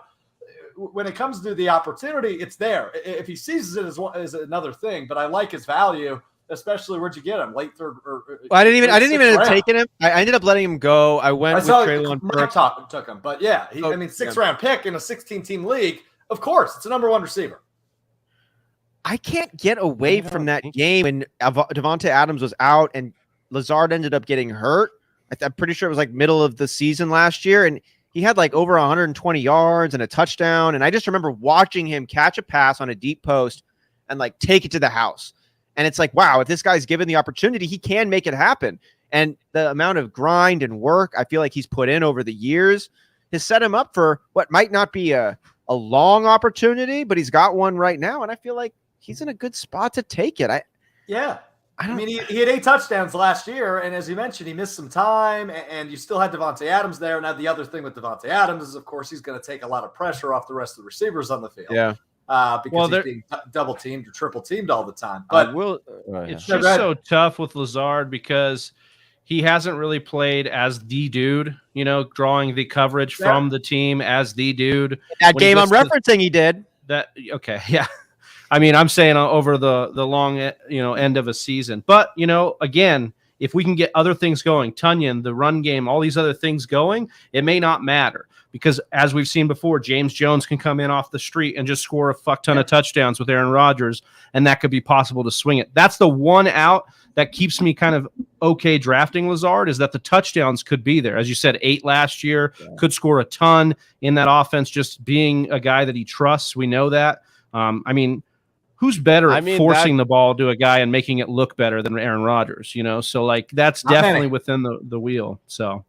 when it comes to the opportunity, it's there. If he seizes it is another thing, but I like his value, especially where'd you get him? Late third or I didn't even end up taking him. I ended up letting him go. I went with Treylon Burks. Took him, but yeah, sixth round pick in a 16-team league. Of course, it's a number one receiver. I can't get away from that game when Devontae Adams was out and Lazard ended up getting hurt. I'm pretty sure it was like middle of the season last year. And he had like over 120 yards and a touchdown. And I just remember watching him catch a pass on a deep post and like take it to the house. And it's like, wow, if this guy's given the opportunity, he can make it happen. And the amount of grind and work I feel like he's put in over the years has set him up for what might not be a long opportunity, but he's got one right now. And I feel like he's in a good spot to take it. I mean, he had 8 touchdowns last year, and as you mentioned, he missed some time, and you still had Devontae Adams there. Now, the other thing with Devontae Adams is, of course, he's going to take a lot of pressure off the rest of the receivers on the field. Yeah. Because he's being double-teamed or triple-teamed all the time. But it's just so tough with Lazard because he hasn't really played as the dude, drawing the coverage from the team as the dude. That game I'm referencing, he did. Okay, yeah. I mean, I'm saying over the long, end of a season. But, again, if we can get other things going, Tunyon, the run game, all these other things going, it may not matter. Because as we've seen before, James Jones can come in off the street and just score a fuck ton of touchdowns with Aaron Rodgers, and that could be possible to swing it. That's the one out that keeps me kind of okay drafting Lazard, is that the touchdowns could be there. As you said, 8 last year, could score a ton in that offense, just being a guy that he trusts. We know that. Who's better at forcing the ball to a guy and making it look better than Aaron Rodgers, So, like, that's definitely within the wheel. So,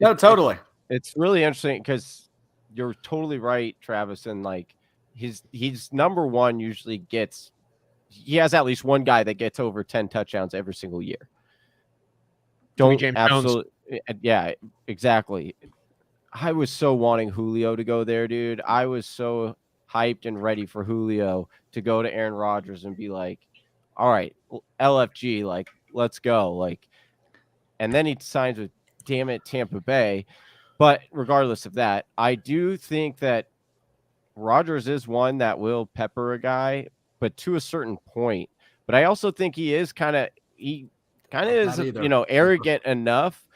no, totally. It's really interesting because you're totally right, Travis. And, like, he's number one usually he has at least one guy that gets over 10 touchdowns every single year. Yeah, exactly. I was so wanting Julio to go there, dude. I was so hyped and ready for Julio to go to Aaron Rodgers and be like, all right, LFG, like, let's go. Like, and then he signs with, damn it, Tampa Bay. But regardless of that, I do think that Rodgers is one that will pepper a guy, but to a certain point. But I also think he is arrogant enough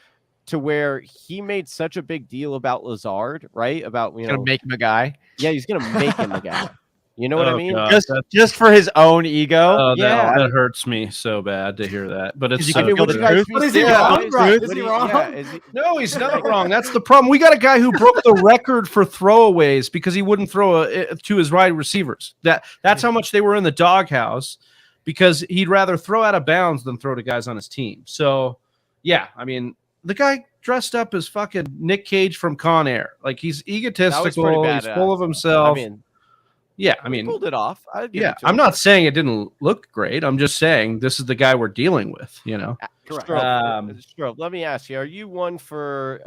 to where he made such a big deal about Lazard, right? About, gonna make him a guy. Yeah, he's gonna make him a guy. You know what I Oh, mean? God. Just for his own ego. Oh, Yeah. that hurts me so bad to hear that. But it's you so can feel would the you guys truth. be But is he surprised? wrong? Right? Would Is he wrong? Yeah, is he? No, he's not wrong. That's the problem. We got a guy who broke the record for throwaways because he wouldn't throw to his wide receivers. That's how much they were in the doghouse because he'd rather throw out of bounds than throw to guys on his team. So, yeah, I mean, the guy dressed up as fucking Nick Cage from Con Air. Like, he's egotistical. He's full of himself. I mean, yeah, he pulled it off. I'd give yeah, it to I'm him. not saying it didn't look great. I'm just saying this is the guy we're dealing with, you know. Correct. Strouf, let me ask you: are you one for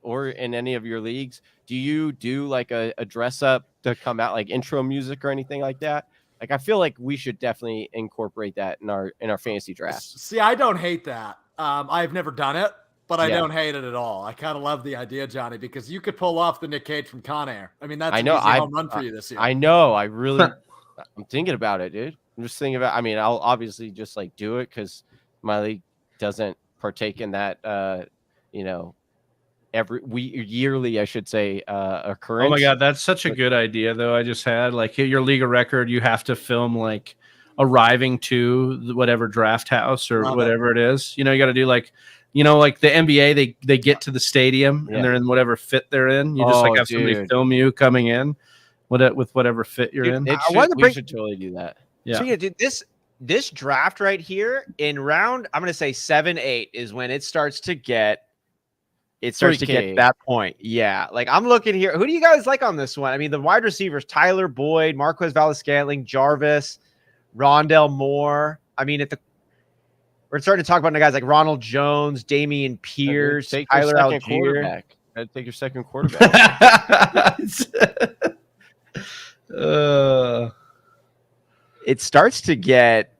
or in any of your leagues? Do you do like a dress up to come out, like intro music or anything like that? Like, I feel like we should definitely incorporate that in our fantasy drafts. See, I don't hate that. I've never done it, but I Yeah. don't hate it at all. I kind of love the idea, Johnny, because you could pull off the Nick Cage from Con Air. I mean, that's I know, an easy home run for you this year. I know. I really, I'm thinking about it, dude. I'm just thinking about. I mean, I'll obviously just like do it because my league doesn't partake in that. You know, yearly, I should say, occurrence. Oh my God, that's such a good idea, though. I just had like hit your league of record. You have to film like arriving to whatever draft house or whatever it is. You know, you got to do like, you know, like the NBA, they get to the stadium and they're in whatever fit they're in. You just like have somebody film you coming in with whatever fit you're in. We should totally do that. Yeah. So yeah, dude, this draft right here in round, I'm gonna say 7-8 is when it starts to get to that point. Yeah. Like I'm looking here. Who do you guys like on this one? I mean, the wide receivers, Tyler Boyd, Marquez Valdes-Scantling, Jarvis, Rondell Moore. I mean, we're starting to talk about the guys like Ronald Jones, Damian Pierce, Tyler Algier. I'd take your second quarterback. It starts to get.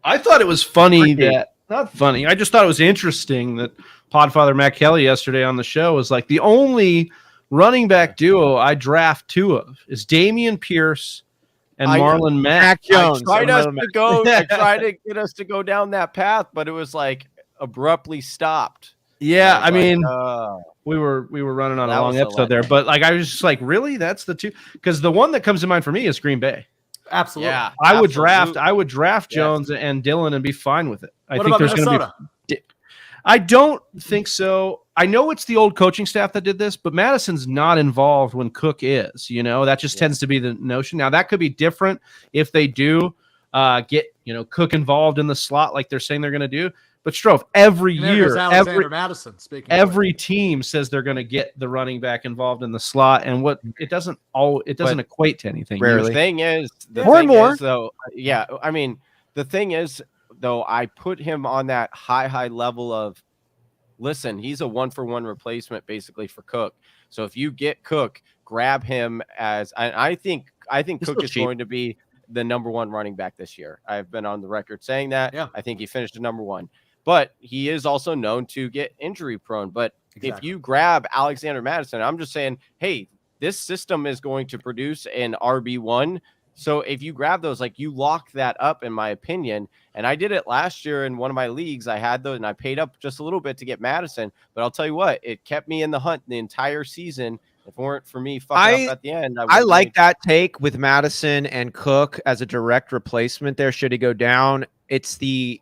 I thought it was funny not funny. I just thought it was interesting that Podfather Matt Kelly yesterday on the show was like the only running back duo I draft two of is Damian Pierce and Marlon Mack. Jones. I tried to get us to go down that path, but it was like abruptly stopped. Yeah, I mean, we were running on a long episode there, but like I was just like, really? That's the two? Because the one that comes to mind for me is Green Bay. Absolutely. Yeah, I would draft Jones and Dillon and be fine with it. I think there's going to be. I don't think so. I know it's the old coaching staff that did this, but Madison's not involved when Cook is. You know, that just tends to be the notion. Now that could be different if they do get Cook involved in the slot like they're saying they're going to do. But Strouf, every year, every team says they're going to get the running back involved in the slot, and it doesn't equate to anything. Rarely. The thing is, I mean, the thing is, though, I put him on that high level of, listen, he's a 1-for-1 replacement basically for Cook. So if you get Cook, grab him I think Cook is going to be the number one running back this year. I've been on the record saying that. Yeah. I think he finished at number one. But he is also known to get injury prone. But if you grab Alexander Madison, I'm just saying, hey, this system is going to produce an RB1. So if you grab those, like, you lock that up, in my opinion. And I did it last year in one of my leagues. I had those and I paid up just a little bit to get Madison. But I'll tell you what, it kept me in the hunt the entire season. If it weren't for me fucking up at the end, I like that take with Madison and Cook as a direct replacement there. Should he go down? It's the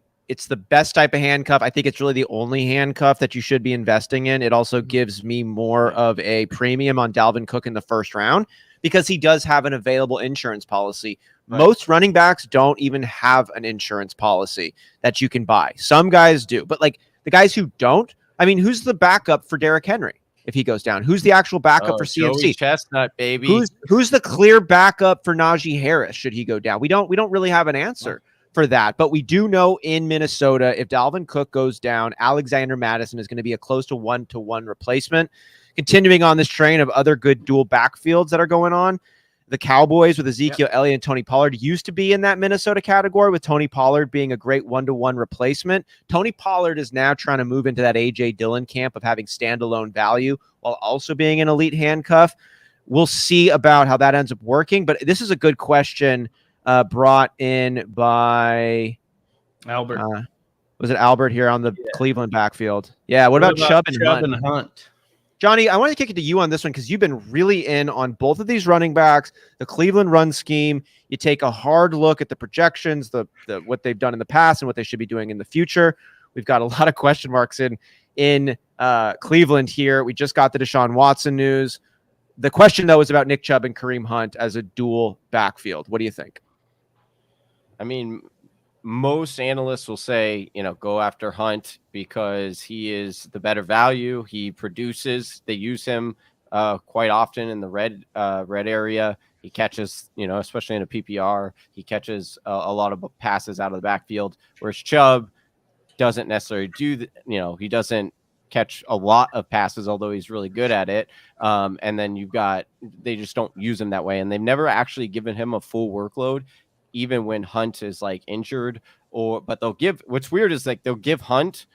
best type of handcuff. I think it's really the only handcuff that you should be investing in. It also gives me more of a premium on Dalvin Cook in the first round because he does have an available insurance policy. Right. Most running backs don't even have an insurance policy that you can buy. Some guys do, but like the guys who don't, I mean, who's the backup for Derrick Henry if he goes down? Who's the actual backup for CMC? Joey Chestnut, baby. Who's the clear backup for Najee Harris should he go down? We don't really have an answer for that, but we do know in Minnesota, if Dalvin Cook goes down, Alexander Madison is going to be a close to 1-to-1 replacement. Continuing on this train of other good dual backfields that are going on, the Cowboys with Ezekiel Elliott and Tony Pollard used to be in that Minnesota category, with Tony Pollard being a great 1-to-1 replacement. Tony Pollard is now trying to move into that A.J. Dillon camp of having standalone value while also being an elite handcuff. We'll see about how that ends up working, but this is a good question brought in by Albert. Was it Albert here on the Cleveland backfield? Yeah. What about Chubb and Hunt? Johnny, I want to kick it to you on this one because you've been really in on both of these running backs, the Cleveland run scheme. You take a hard look at the projections, the what they've done in the past and what they should be doing in the future. We've got a lot of question marks in Cleveland here. We just got the Deshaun Watson news. The question, though, is about Nick Chubb and Kareem Hunt as a dual backfield. What do you think? I mean, most analysts will say, go after Hunt because he is the better value. He produces. They use him quite often in the red area. He catches, especially in a PPR, he catches a lot of passes out of the backfield, whereas Chubb doesn't necessarily do, he doesn't catch a lot of passes, although he's really good at it. And then they just don't use him that way. And they've never actually given him a full workload, even when Hunt is like injured but what's weird is like they'll give Hunt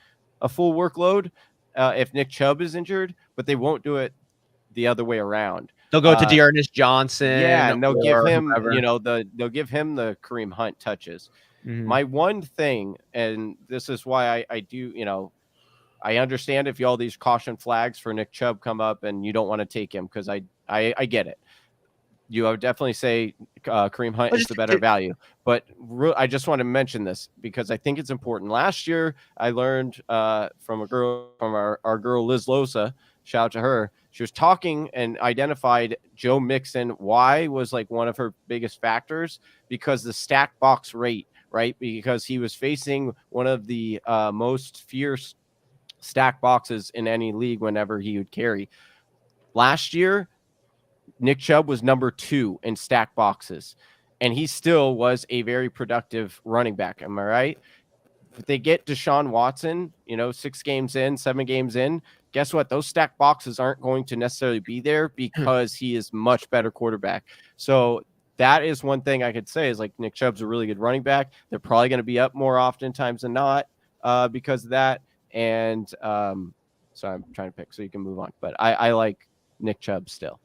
a full workload if Nick Chubb is injured, but they won't do it the other way around. They'll go to Dearness Johnson. Yeah, and they'll give him, whoever. they'll give him the Kareem Hunt touches. Mm-hmm. My one thing, and this is why I do, I understand if all these caution flags for Nick Chubb come up and you don't want to take him because I get it. You would definitely say Kareem Hunt is the better value. But I just want to mention this because I think it's important. Last year, I learned from our girl Liz Loza, shout out to her. She was talking and identified Joe Mixon. Why was like one of her biggest factors? Because the stack box rate, right? Because he was facing one of the most fierce stack boxes in any league whenever he would carry. Last year, Nick Chubb was number 2 in stack boxes, and he still was a very productive running back. Am I right? If they get Deshaun Watson, 6 games in, 7 games in, guess what? Those stack boxes aren't going to necessarily be there because he is much better quarterback. So that is one thing I could say is like Nick Chubb's a really good running back. They're probably going to be up more oftentimes than not because of that. And so I'm trying to pick so you can move on. But I like Nick Chubb still.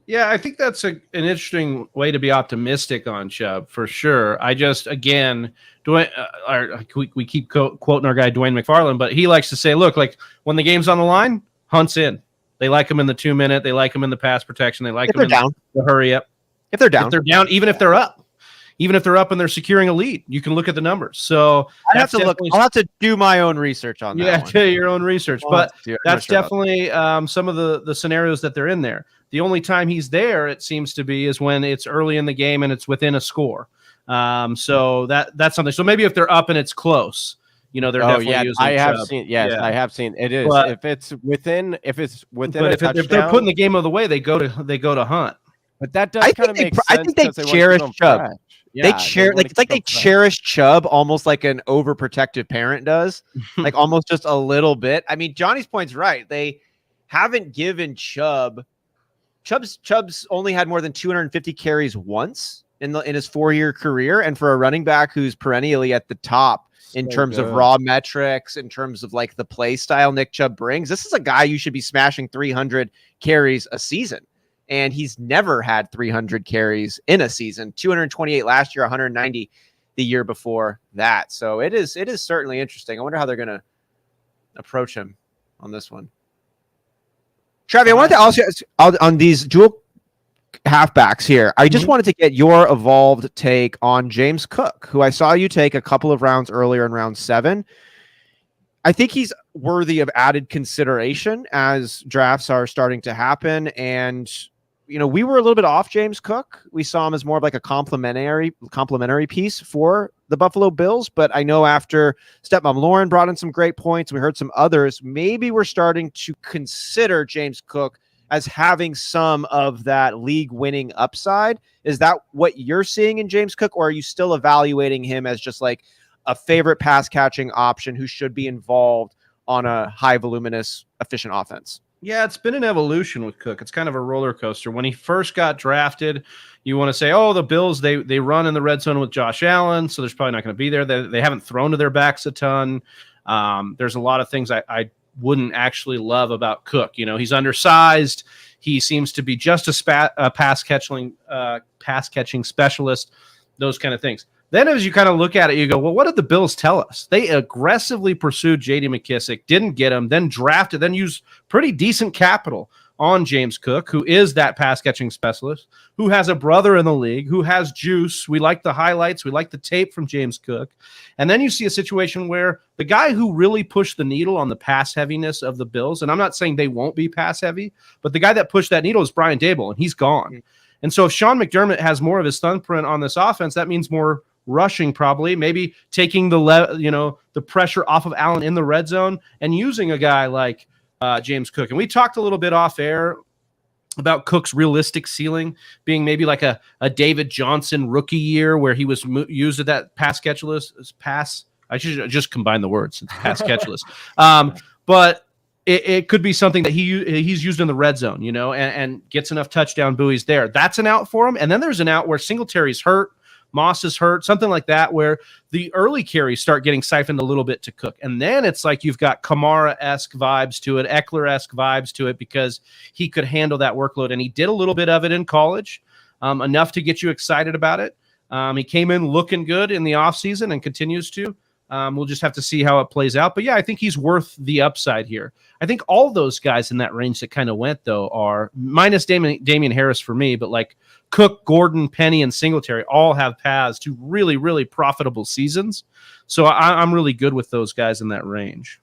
Yeah, I think that's an interesting way to be optimistic on Chubb for sure. I just, again, we keep quoting our guy Dwayne McFarland, but he likes to say, look, like when the game's on the line, Hunt's in. They like him in the 2-minute. They like him in the pass protection. They like him in the hurry up. If they're down, even if they're up. Even if they're up and they're securing a lead, you can look at the numbers. So I'll have to do my own research on that. Yeah, do your own research. But that's definitely some of the scenarios that they're in there. The only time he's there, it seems to be, is when it's early in the game and it's within a score. So that's something. So maybe if they're up and it's close, they're definitely using. I have seen. Yes, yeah. I have seen. It is if it's within. If they're putting the game of the way, they go to Hunt. But that does kind of make sense. I think they cherish Chubb. Yeah, they cherish Chubb almost like an overprotective parent does, like almost just a little bit. I mean, Johnny's point's right. They haven't given Chubb's only had more than 250 carries once in his 4-year career, and for a running back who's perennially at the top in terms of raw metrics, in terms of like the play style Nick Chubb brings, this is a guy you should be smashing 300 carries a season. And he's never had 300 carries in a season, 228 last year, 190 the year before that. So it is certainly interesting. I wonder how they're going to approach him on this one. Travi, I wanted to also on these dual halfbacks here. I just wanted to get your evolved take on James Cook, who I saw you take a couple of rounds earlier in round 7. I think he's worthy of added consideration as drafts are starting to happen. And, we were a little bit off James Cook. We saw him as more of like a complimentary piece for the Buffalo Bills. But I know after Stepmom Lauren brought in some great points, we heard some others, maybe we're starting to consider James Cook as having some of that league winning upside. Is that what you're seeing in James Cook? Or are you still evaluating him as just like a favorite pass catching option who should be involved on a high voluminous, efficient offense? Yeah, it's been an evolution with Cook. It's kind of a roller coaster. When he first got drafted, you want to say, oh, the Bills, they run in the red zone with Josh Allen, so there's probably not going to be there. They haven't thrown to their backs a ton. There's a lot of things I wouldn't actually love about Cook. He's undersized. He seems to be just a pass catching specialist, those kind of things. Then as you kind of look at it, you go, well, what did the Bills tell us? They aggressively pursued J.D. McKissic, didn't get him, then drafted, then used pretty decent capital on James Cook, who is that pass-catching specialist, who has a brother in the league, who has juice. We like the highlights. We like the tape from James Cook. And then you see a situation where the guy who really pushed the needle on the pass heaviness of the Bills, and I'm not saying they won't be pass heavy, but the guy that pushed that needle is Brian Daboll, and he's gone. And so if Sean McDermott has more of his thumbprint on this offense, that means more rushing, probably, maybe taking the pressure off of Allen in the red zone and using a guy like James Cook. And we talked a little bit off air about Cook's realistic ceiling being maybe like a David Johnson rookie year where he was used at that pass catch list. I should just combine the words. It's pass catch list. But it could be something that he's used in the red zone, and gets enough touchdown buoys there. That's an out for him. And then there's an out where Singletary's hurt, Moss is hurt, something like that, where the early carries start getting siphoned a little bit to Cook. And then it's like you've got Kamara-esque vibes to it, Eckler-esque vibes to it, because he could handle that workload. And he did a little bit of it in college, enough to get you excited about it. He came in looking good in the offseason and continues to. We'll just have to see how it plays out. But, yeah, I think he's worth the upside here. I think all those guys in that range that kind of went, though, are minus Damian Harris for me, but like Cook, Gordon, Penny, and Singletary all have paths to really, really profitable seasons. So I'm really good with those guys in that range.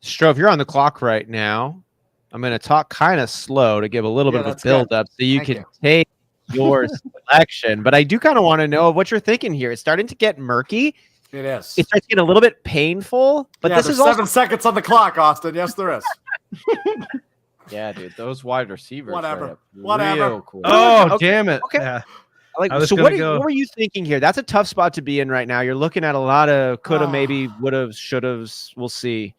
Strouf, you're on the clock right now. I'm going to talk kind of slow to give a little bit of a build-up so you can take your selection. But I do kind of want to know what you're thinking here. It's starting to get murky. It is. It starts getting a little bit painful. But this is 7 seconds on the clock, Austin. Yes, there is. Yeah, dude, those wide receivers. Whatever. Cool. Oh, damn it. Okay. Yeah. So what were you thinking here? That's a tough spot to be in right now. You're looking at a lot of coulda, maybe, woulda, shoulda. We'll see.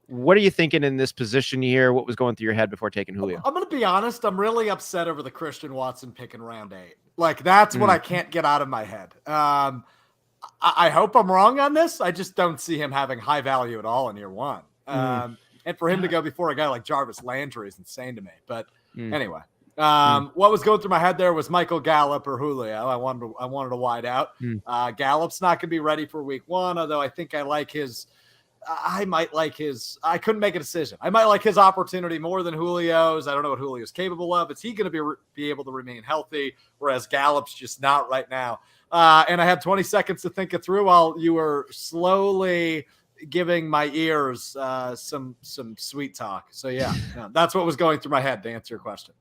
What are you thinking in this position here? What was going through your head before taking Julio? I'm going to be honest. I'm really upset over the Christian Watson pick in round 8. Like, that's what I can't get out of my head. I hope I'm wrong on this. I just don't see him having high value at all in year 1. And for him to go before a guy like Jarvis Landry is insane to me. But anyway, what was going through my head there was Michael Gallup or Julio. I wanted to wide out. Gallup's not going to be ready for week 1, although I think I like his. I might like his. I couldn't make a decision. I might like his opportunity more than Julio's. I don't know what Julio's capable of. Is he going to be able to remain healthy? Whereas Gallup's just not right now. And I had 20 seconds to think it through while you were slowly giving my ears some sweet talk. So yeah, that's what was going through my head to answer your question.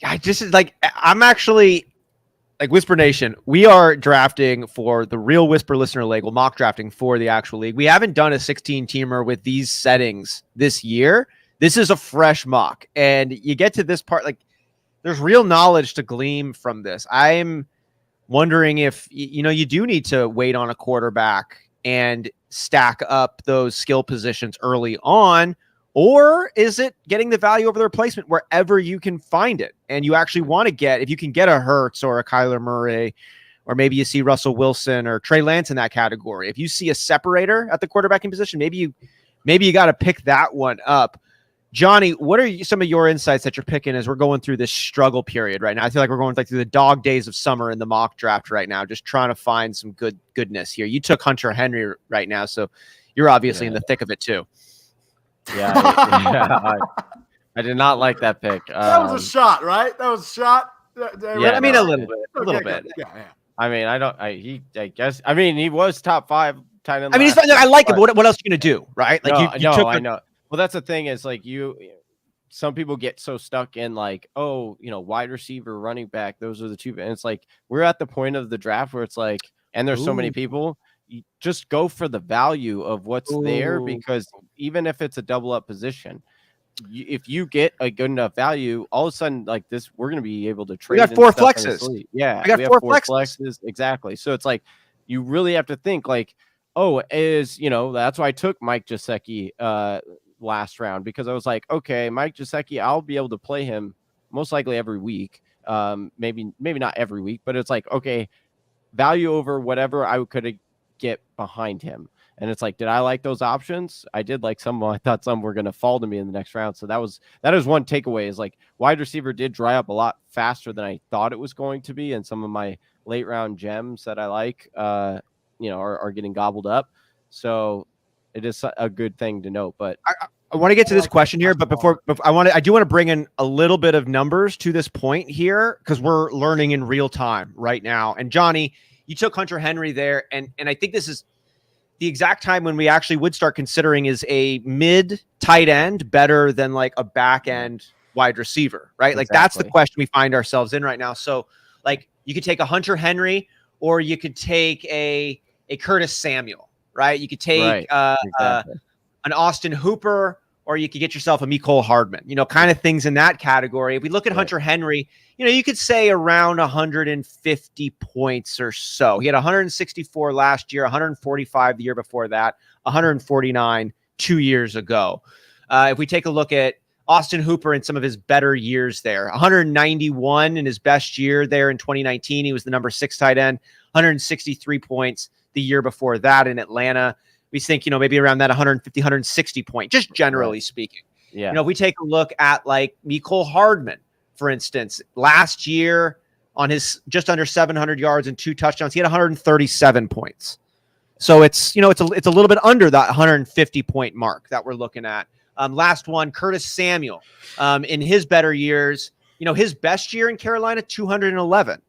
I'm actually like Whisper Nation. We are drafting for the real Whisper listener league. Well, mock drafting for the actual league. We haven't done a 16-teamer with these settings this year. This is a fresh mock, and you get to this part, like there's real knowledge to glean from this. I'm wondering if you do need to wait on a quarterback and stack up those skill positions early on, or is it getting the value over the replacement wherever you can find it? And you actually want to get, if you can get a Hurts or a Kyler Murray, or maybe you see Russell Wilson or Trey Lance in that category. If you see a separator at the quarterbacking position, maybe you got to pick that one up. Johnny, what are some of your insights that you're picking as we're going through this struggle period right now? I feel like we're going through the dog days of summer in the mock draft right now, just trying to find some goodness here. You took Hunter Henry right now, so you're obviously in the thick of it too. Yeah, I did not like that pick. That was a shot, right? That was a shot. Yeah, I mean a little bit. Yeah. I mean, I mean, he was top 5 tight end. I mean, he's fine. I like it. But what else are you gonna do, right? Like I know. Well, that's the thing is like some people get so stuck in like, wide receiver, running back. Those are the two. And it's like, we're at the point of the draft where it's like, and there's so many people, you just go for the value of what's there, because even if it's a double up position, if you get a good enough value, all of a sudden like this, we're going to be able to trade. We got 4 flexes. Yeah. We got 4 flexes. Exactly. So it's like, you really have to think like, that's why I took Mike Gesicki, last round, because I was like, okay, Mike Gesicki, I'll be able to play him most likely every week. Maybe not every week, but it's like, okay, value over whatever I could get behind him. And it's like, did I like those options? I did like some. I thought some were going to fall to me in the next round. So that is one takeaway, is like wide receiver did dry up a lot faster than I thought it was going to be. And some of my late round gems that I like, are getting gobbled up. So it is a good thing to note. But I want to get to this question here, but before I do want to bring in a little bit of numbers to this point here, because we're learning in real time right now. And Johnny, you took Hunter Henry there, and I think this is the exact time when we actually would start considering is a mid tight end better than like a back end wide receiver, right? Like that's the question we find ourselves in right now. So like you could take a Hunter Henry, or you could take a Curtis Samuel, right? You could take an Austin Hooper, or you could get yourself a Mecole Hardman, kind of things in that category. If we look at Hunter Henry, you could say around 150 points or so. He had 164 last year, 145 the year before that, 149 2 years ago. If we take a look at Austin Hooper in some of his better years there, 191 in his best year there in 2019. He was the number 6 tight end, 163 points the year before that in Atlanta. We think, maybe around that 150, 160 point, just generally speaking. Yeah. If we take a look at like Mecole Hardman, for instance, last year on his just under 700 yards and 2 touchdowns, he had 137 points. So it's a little bit under that 150 point mark that we're looking at. Last one, Curtis Samuel, in his better years, his best year in Carolina, 211.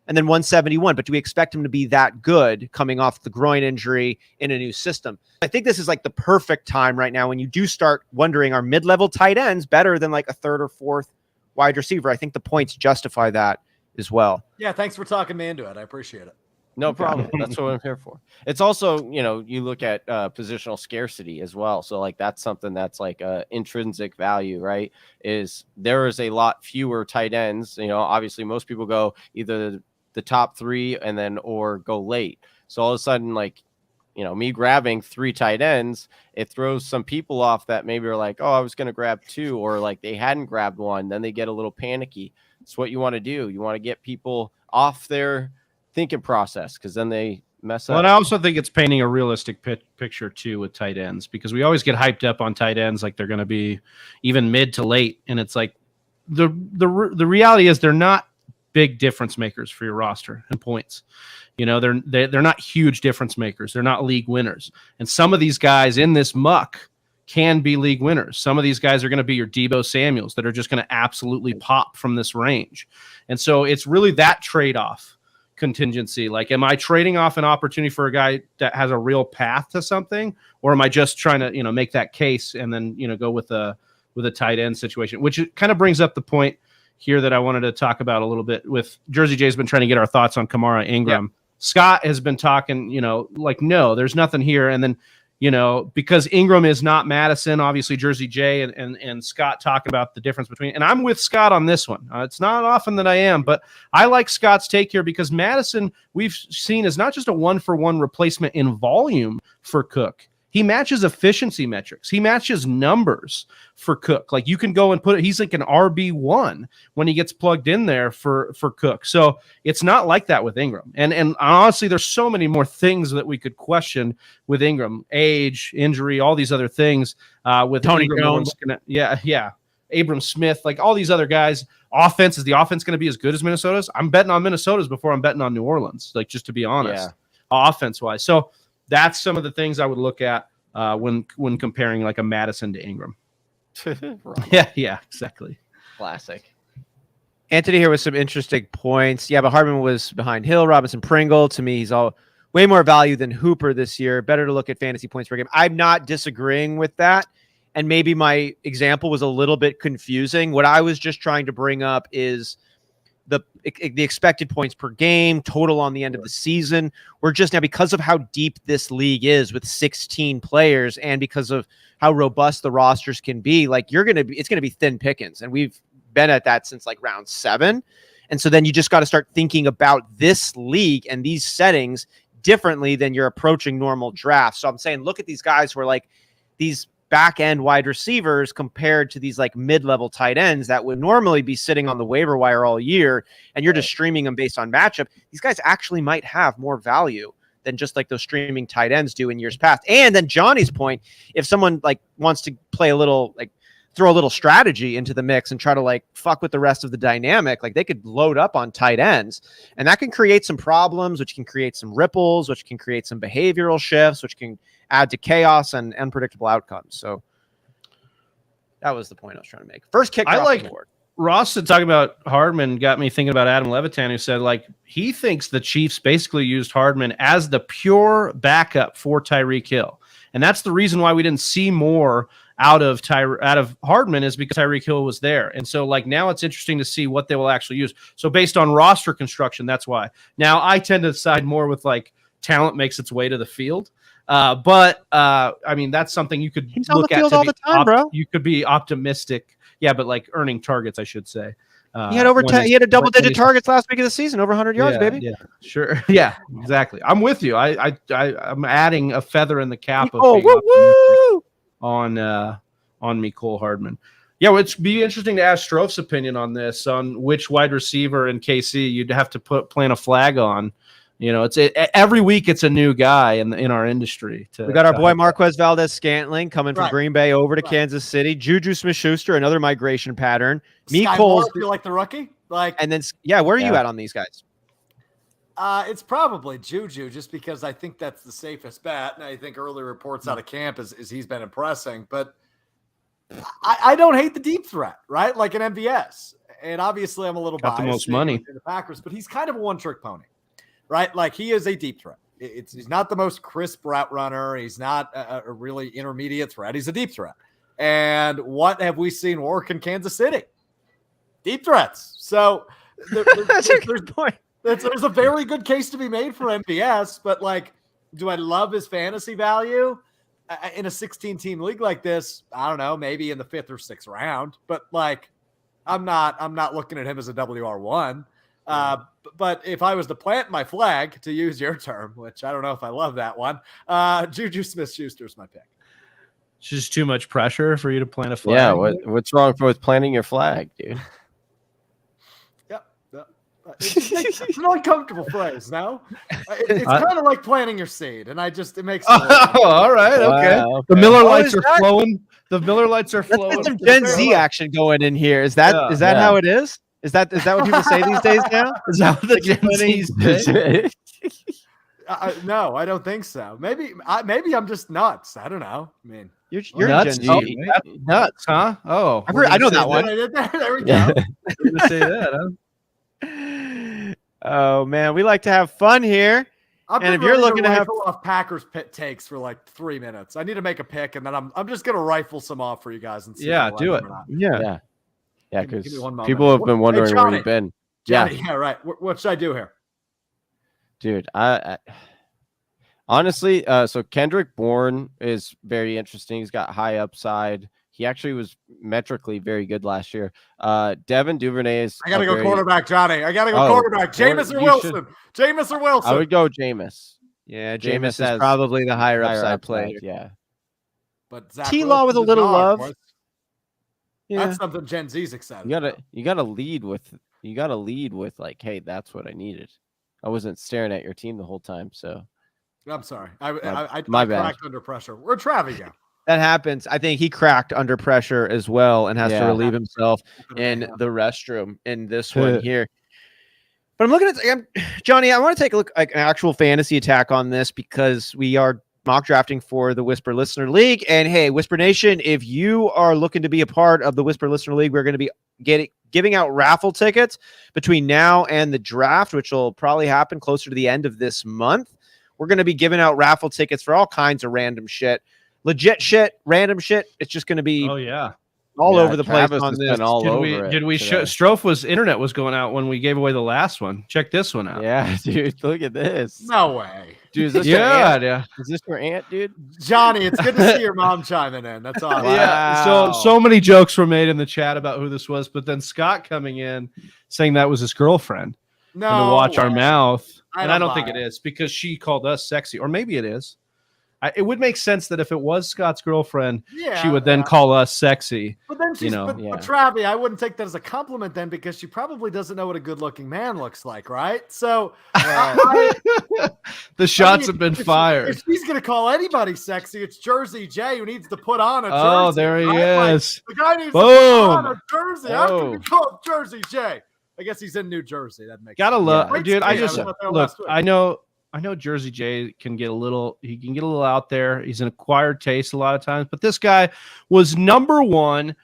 And then 171. But do we expect him to be that good coming off the groin injury in a new system? I think this is like the perfect time right now when you do start wondering, are mid-level tight ends better than like a 3rd or 4th wide receiver? I think the points justify that as well. Yeah, thanks for talking me into it. I appreciate it. No problem. That's what I'm here for. It's also, you look at positional scarcity as well. So like that's something that's like intrinsic value, right? Is there is a lot fewer tight ends. Obviously most people go either the top 3 and then or go late. So all of a sudden, like, me grabbing 3 tight ends, it throws some people off that maybe are like, oh, I was going to grab 2, or like they hadn't grabbed 1. Then they get a little panicky. It's what you want to do. You want to get people off their thinking process, because then they mess up. Well, and I also think it's painting a realistic picture too with tight ends, because we always get hyped up on tight ends like they're going to be even mid to late, and it's like the reality is they're not big difference makers for your roster and points. They're not huge difference makers. They're not league winners. And some of these guys in this muck can be league winners. Some of these guys are going to be your Deebo Samuels that are just going to absolutely pop from this range. And so it's really that trade-off contingency. Like, am I trading off an opportunity for a guy that has a real path to something, or am I just trying to, make that case and then, go with a tight end situation, which kind of brings up the point here that I wanted to talk about a little bit with Jersey Jay's been trying to get our thoughts on Kamara Ingram. Yeah. Scott has been talking, like, no, there's nothing here. And then, because Ingram is not Madison, obviously Jersey Jay and Scott talk about the difference between, and I'm with Scott on this one. It's not often that I am, but I like Scott's take here because Madison we've seen is not just a 1-for-1 replacement in volume for Cook. He matches efficiency metrics. He matches numbers for Cook. Like, you can go and put it, he's like an RB1 when he gets plugged in there for Cook. So it's not like that with Ingram. And honestly, there's so many more things that we could question with Ingram: age, injury, all these other things. With Tony Ingram, Jones. Yeah. Abram Smith, like all these other guys. Offense, is the offense going to be as good as Minnesota's? I'm betting on Minnesota's before I'm betting on New Orleans, like, just to be honest, offense-wise. So that's some of the things I would look at when comparing like a Madison to Ingram. Yeah, exactly. Classic. Anthony here with some interesting points. Yeah, but Hardman was behind Hill, Robinson, Pringle. To me, he's all way more value than Hooper this year. Better to look at fantasy points per game. I'm not disagreeing with that. And maybe my example was a little bit confusing. What I was just trying to bring up is the expected points per game, total on the end of the season. We're just now, because of how deep this league is with 16 players and because of how robust the rosters can be, like, it's going to be thin pickings. And we've been at that since like round 7. And so then you just got to start thinking about this league and these settings differently than you're approaching normal drafts. So I'm saying, look at these guys who are like these back end wide receivers compared to these like mid-level tight ends that would normally be sitting on the waiver wire all year, and you're just streaming them based on matchup. These guys actually might have more value than just like those streaming tight ends do in years past. And then Johnny's point, if someone like wants to play a little like throw a little strategy into the mix and try to like fuck with the rest of the dynamic, like they could load up on tight ends, and that can create some problems, which can create some ripples, which can create some behavioral shifts, which can add to chaos and unpredictable outcomes. So that was the point I was trying to make. First kick. I like Ross talking about Hardman got me thinking about Adam Levitan, who said like he thinks the Chiefs basically used Hardman as the pure backup for Tyreek Hill. And that's the reason why we didn't see more out of Hardman, is because Tyreek Hill was there. And so like now it's interesting to see what they will actually use. So based on roster construction, that's why. Now I tend to side more with like talent makes its way to the field. But I mean, that's something you could look at all the time, bro. You could be optimistic. Yeah, but like earning targets, I should say. He had he had a double-digit targets last week of the season, over 100 yards, baby. Yeah, sure. Yeah, exactly. I'm with you. I'm adding a feather in the cap of on Mecole Hardman. Yeah, well, it'd be interesting to ask Strouf's opinion on this, on which wide receiver in KC you'd have to plant a flag on. You know, every week it's a new guy in our industry. We got our boy Marquez Valdez-Scantling coming from Green Bay over to Kansas City. Juju Smith-Schuster, another migration pattern. Mecole, feel like the rookie, and then where are you at on these guys? It's probably Juju, just because I think that's the safest bet, and I think early reports out of camp is he's been impressing. But I don't hate the deep threat, right? Like an MVS, and obviously I'm a little biased. Got the most money in the Packers, but he's kind of a one-trick pony. Right? Like he is a deep threat. He's not the most crisp route runner. He's not a really intermediate threat. He's a deep threat. And what have we seen work in Kansas City? Deep threats. So that's a good point. There's a very good case to be made for MVS, but like, do I love his fantasy value in a 16-team league like this? I don't know, maybe in the 5th or 6th round, but like, I'm not looking at him as a WR1. But if I was to plant my flag, to use your term, which I don't know if I love that one, Juju Smith-Schuster is my pick. It's just too much pressure for you to plant a flag. Yeah, what's wrong with planting your flag, dude? Yep. It's an uncomfortable phrase, no? It's kind of like planting your seed, and it makes me all right, okay. Wow. The Miller Lights are flowing. The Miller Lights are flowing. Let's get some Gen Z action going in here. Is that how it is? Is that what people say these days now? Is that what the Gen Z's say? No, I don't think so. Maybe I'm just nuts. I don't know. I mean, you're nuts. Gen Z. Nuts, huh? Oh, I know that one. There we go. We're gonna say that, huh? Oh man, we like to have fun here. And if you're looking to have off Packers pit takes for like 3 minutes, I need to make a pick, and then I'm just gonna rifle some off for you guys and see. Yeah, do it. Yeah, because people have been wondering where you've been. Johnny, yeah, right. What should I do here? Dude, I honestly, so Kendrick Bourne is very interesting. He's got high upside. He actually was metrically very good last year. Devin Duvernay is. I got to go quarterback, Johnny. I got to go quarterback. Jameis or Wilson? Jameis or Wilson? I would go Jameis. Yeah, Jameis is probably the higher upside player. Yeah. But T-Law with a little love. Yeah. That's something Gen Z's excited. You gotta lead with like, hey, that's what I needed. I wasn't staring at your team the whole time, so I'm sorry. I bad. Cracked under pressure. Where'd Travi go? That happens. I think he cracked under pressure as well and has to relieve himself in the restroom in this one here. But I'm looking at Johnny. I want to take a look at an actual fantasy attack on this because we are mock drafting for the Whisper Listener League. And hey, Whisper Nation, if you are looking to be a part of the Whisper Listener League, we're going to be giving out raffle tickets between now and the draft, which will probably happen closer to the end of this month. We're going to be giving out raffle tickets for all kinds of random shit, legit shit, random shit. It's just going to be all over the place on this. Strouf's internet was going out when we gave away the last one. Check this one out. Yeah, dude, look at this. No way. Dude, is this your aunt? Yeah. Is this your aunt, dude? Johnny, it's good to see your mom chiming in. That's awesome. Yeah. Wow. So many jokes were made in the chat about who this was, but then Scott coming in saying that was his girlfriend. No. And to watch our mouth. I don't think it is because she called us sexy, or maybe it is. it would make sense that if it was Scott's girlfriend, Yeah, she would then call us sexy. But then she's, know. but Travi, I wouldn't take that as a compliment then, because she probably doesn't know what a good-looking man looks like, right? So The shots have been fired. If she's gonna call anybody sexy, it's Jersey Jay who needs to put on a jersey. Oh, there he is. Like, the guy needs to put on a jersey. How can you call Jersey Jay? I guess he's in New Jersey. That makes Gotta sense. love, dude. I just was there look. last week. I know Jersey Jay can get a little. He can get a little out there. He's an acquired taste a lot of times, but this guy was number one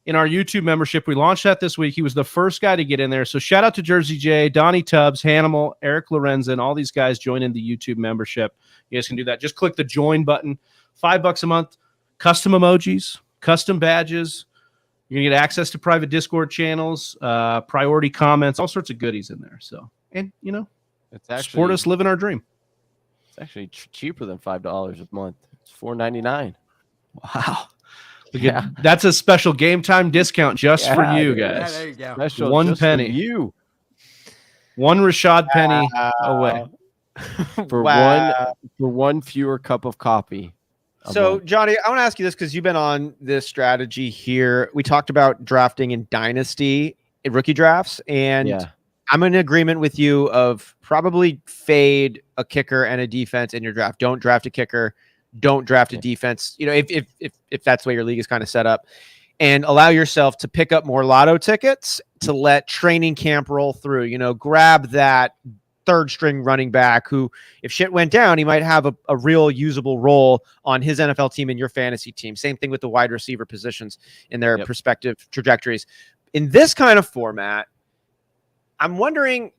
in our YouTube membership. We launched that this week. He was the first guy to get in there. So shout out to Jersey Jay, Donnie Tubbs, Hanimal, Eric Lorenzen, all these guys joining the YouTube membership. You guys can do that. Just click the join button. $5 a month. Custom emojis, custom badges. You're gonna get access to private Discord channels, priority comments, all sorts of goodies in there. So, and It's actually support us living our dream. It's actually cheaper than $5 a month. It's $4.99. Wow. That's a special game time discount just for you guys. Yeah, there you go. Special One just for penny. you One Rashad penny away. for one fewer cup of coffee. So, Johnny, I want to ask you this because you've been on this strategy here. We talked about drafting in Dynasty in rookie drafts, and I'm in agreement with you of probably fade a kicker and a defense in your draft. Don't draft a kicker. Don't draft a defense. If that's the way your league is kind of set up, and allow yourself to pick up more lotto tickets to let training camp roll through. Grab that third string running back who, if shit went down, he might have a real usable role on his NFL team and your fantasy team. Same thing with the wide receiver positions in their prospective trajectories. In this kind of format, I'm wondering,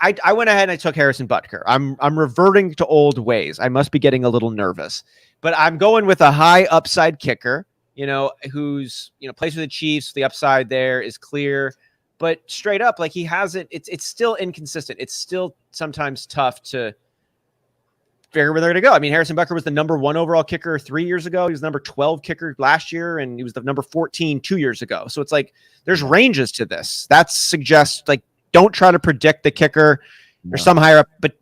I went ahead and I took Harrison Butker. I'm reverting to old ways. I must be getting a little nervous, but I'm going with a high upside kicker, who's, plays for the Chiefs. The upside there is clear. But straight up, like he hasn't, it's still inconsistent. It's still sometimes tough to figure where they're going to go. I mean, Harrison Butker was the number 1 overall kicker 3 years ago. He was the number 12 kicker last year, and he was the number 14 2 years ago. So it's like there's ranges to this. That suggests like don't try to predict the kicker or some higher up. But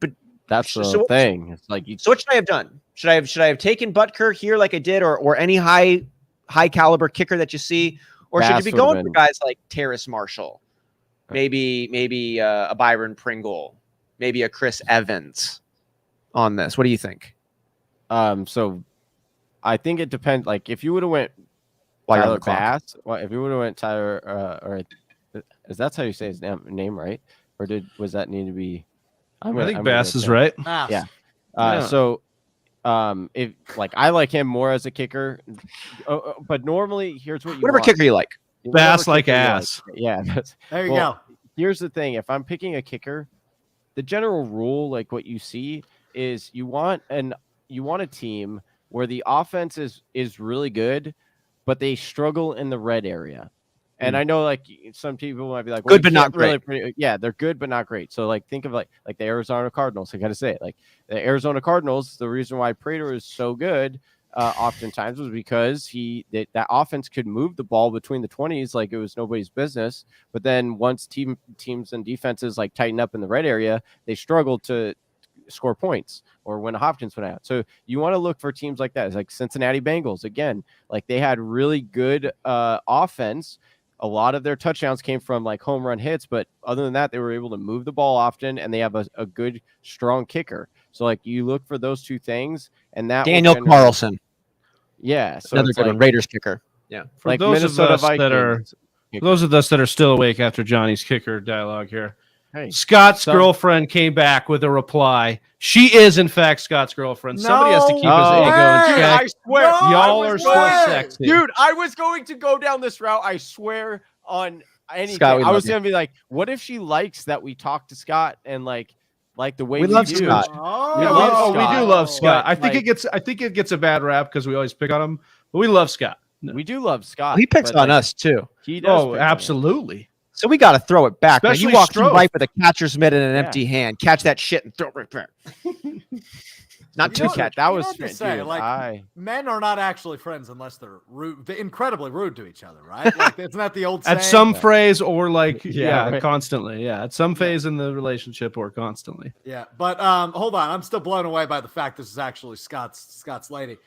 that's the thing. It's like so what should I have done? Should I have taken Butker here like I did, or any high caliber kicker that you see, or should you be going for guys like Terrace Marshall? Maybe a Byron Pringle, maybe a Chris Evans on this. What do you think? So I think it depends. Like if you would have went Tyler Bass, if you would have went Tyler, or is that how you say his name, right? Or was that need to be? I think Bass is right. Yeah. So if like I like him more as a kicker, but normally here's what you whatever want. kicker you like. Bass like ass. Like. Yeah. There you go. Here's the thing. If I'm picking a kicker, the general rule, like what you see, is you want a team where the offense is really good, but they struggle in the red area. And I know like some people might be like, good but not great. They're good but not great. So like think of like the Arizona Cardinals. I gotta say it. Like the Arizona Cardinals, the reason why Prater is so good oftentimes was because that offense could move the ball between the 20s like it was nobody's business. But then once teams and defenses like tighten up in the red area, they struggle to score points or when Hopkins went out. So you want to look for teams like that. It's like Cincinnati Bengals. Again, like they had really good offense. A lot of their touchdowns came from like home run hits, but other than that, they were able to move the ball often, and they have a good, strong kicker. So like you look for those two things, and that Daniel Carlson. Yeah, so another good one, Raiders kicker. Yeah, for like those Minnesota of us Vikings. for those of us that are still awake after Johnny's kicker dialogue here. Hey, Scott's girlfriend came back with a reply. She is, in fact, Scott's girlfriend. Somebody has to keep his ego in check. I swear, y'all are so sexy, dude. I was going to go down this route. I swear on anything. Scott, I was going to be like, what if she likes that we talk to Scott and like the way we love do? Scott. We do love Scott. But, I think it gets a bad rap because we always pick on him, but we love Scott. We do love Scott. He picks on us too. He does. Oh, absolutely. So we got to throw it back. Especially you walk Strouf. right with a catcher's mitt and an empty hand. Catch that shit and throw it right back. Not You too know what- catchy. That you was know what they say, dude, like, men are not actually friends unless they're rude. They're incredibly rude to each other, right? Like, isn't that the old saying? At some phrase or like Yeah, right. constantly. Yeah, at some phase in the relationship or constantly. Yeah, but hold on, I'm still blown away by the fact this is actually Scott's lady.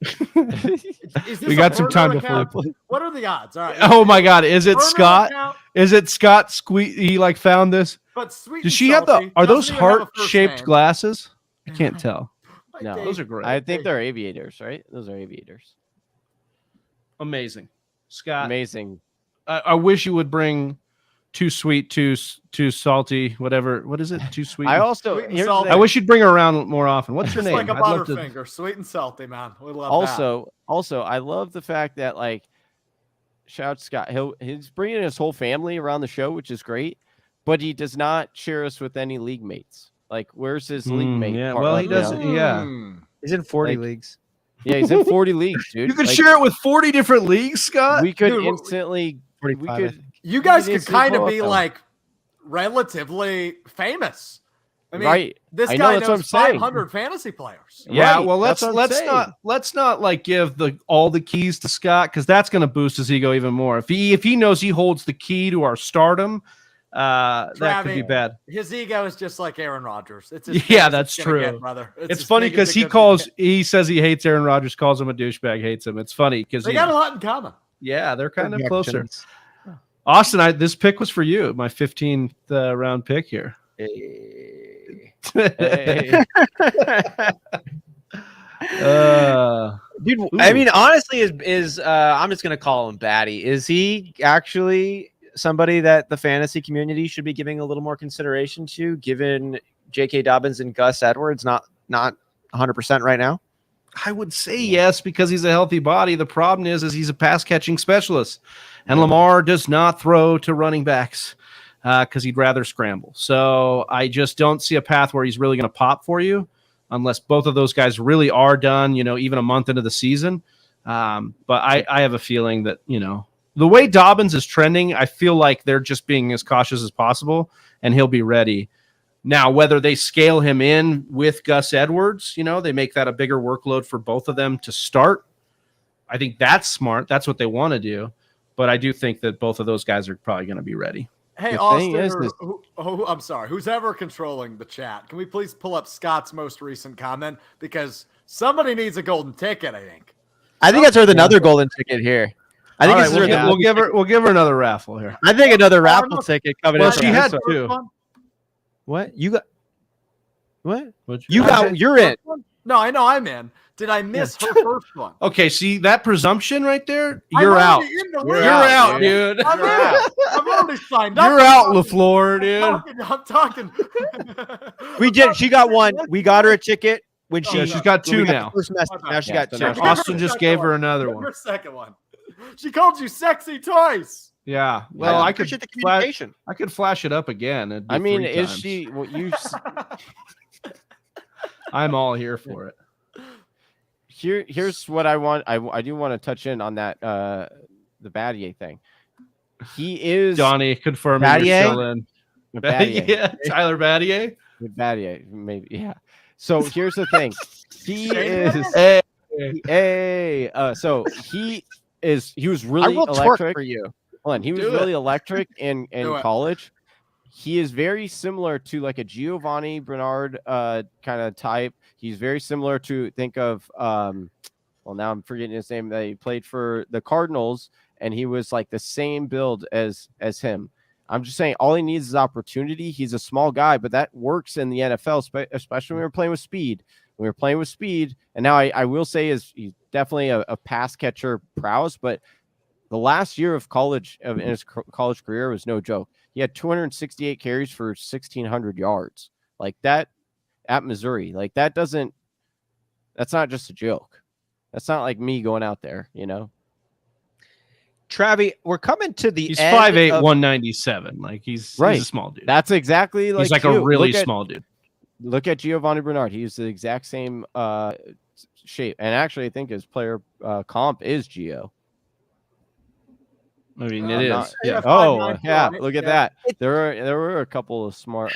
Is this We a got some burner time account? before. What are the odds? All right. Oh my God, is it Burner Scott? account, Is it Scott? He like found this. but sweet. Does and she have the? salty, Are doesn't those even have a first heart-shaped name. glasses? I can't tell. My No, Dave, Those are great. I think they're aviators, right? Those are aviators. Amazing, Scott. Amazing. I wish you would bring too sweet, too salty, whatever. What is it? Too sweet. I also Sweet and here's the salty. I thing. wish you'd bring her around more often. What's her It's name? like a I'd love to- Butterfinger, sweet and salty, man. We love that. Also, I love the fact that like, shout out to Scott. He's bringing his whole family around the show, which is great, but he does not share us with any league mates. Like, where's his league mate? yeah, part- well, like, he you know? doesn't. Yeah, Hmm. He's in 40 Like- leagues. Yeah, he's in 40 leagues, dude. you could Like, share it with 40 different leagues, Scott. We could Dude, instantly. We 45, I could. think. You guys We could instantly kind of pull be up them. like relatively famous. I mean, Right. this I know, guy that's what I'm knows saying. 500 fantasy players. Yeah, Right, well, that's what I'm saying. let's not like give all the keys to Scott because that's going to boost his ego even more. If he knows he holds the key to our stardom, that could be Travi, bad. His ego is just like Aaron Rodgers. It's as big Yeah, as that's it's gonna true. get, brother. It's as funny big as because it he says he hates Aaron Rodgers, calls him a douchebag, hates him. It's funny because They got a lot in common. yeah, they're kind of closer. Projections. Austin, this pick was for you, my 15th round pick here. Hey. Dude, I mean, honestly, is I'm just gonna call him Batty. Is he actually somebody that the fantasy community should be giving a little more consideration to, given J.K. Dobbins and Gus Edwards not 100% right now? I would say yes because he's a healthy body. The problem is he's a pass catching specialist, and Lamar does not throw to running backs because he'd rather scramble. So I just don't see a path where he's really going to pop for you unless both of those guys really are done, even a month into the season. But I have a feeling that, the way Dobbins is trending, I feel like they're just being as cautious as possible and he'll be ready. Now, whether they scale him in with Gus Edwards, they make that a bigger workload for both of them to start. I think that's smart. That's what they want to do. But I do think that both of those guys are probably going to be ready. Hey, The Austin, thing is I'm sorry. Who's ever controlling the chat? Can we please pull up Scott's most recent comment? Because somebody needs a golden ticket, I think. I think that's worth another golden ticket here. I think All this right, is we'll give her another raffle here. I think another raffle ticket coming Well, in. she for had this two. one. What you got? What What'd you got? You're in. No, I know I'm in. Did I miss her first one? Okay, see that presumption right there? I'm You're out. already in the You're league. You're out, out, dude. dude. I'm You're in. out. I've already signed up. You're out, LaFleur, dude. I'm talking. We did. She got one. We got her a ticket when she. Yeah, she's got when we two got now. the first message. Now she Yeah, got so two. now- Austin just gave her another Give one. her second one. She called you sexy twice. Yeah. Well, I could appreciate the flash, communication. I could flash it up again. It'd be I mean, 3 is times. she? Well, I'm all here for it. Here's what I want. I do want to touch in on that the Battier thing. He is Johnny, confirming Battier? you're still in. Battier. Yeah, Tyler Battier. Battier, maybe. Yeah. So here's the thing. He Shane is. Hey, So he was I really will twerk electric. for you. Hold on, he was Do really electric in Do it. college. He is very similar to like a Giovanni Bernard kind of type. He's very similar to think of well, now I'm forgetting his name. He played for the Cardinals and he was like the same build as him. I'm just saying all he needs is opportunity. He's a small guy, but that works in the NFL, especially when we're playing with speed. When we're playing with speed, and now I will say he's definitely a pass catcher prowess, but the last year of college in his college career was no joke. He had 268 carries for 1,600 yards. Like that at Missouri. Like that's not just a joke. That's not like me going out there, Travi, we're coming to the he's end 5'8", of- 197. Like he's a small dude. That's exactly like he's like you. a really small dude. Look at Giovanni Bernard. He's the exact same shape. And actually, I think his player comp is Gio. I mean, Oh, it not- is. Yeah. Oh, yeah. right? Look at Yeah. that. There were a couple of small.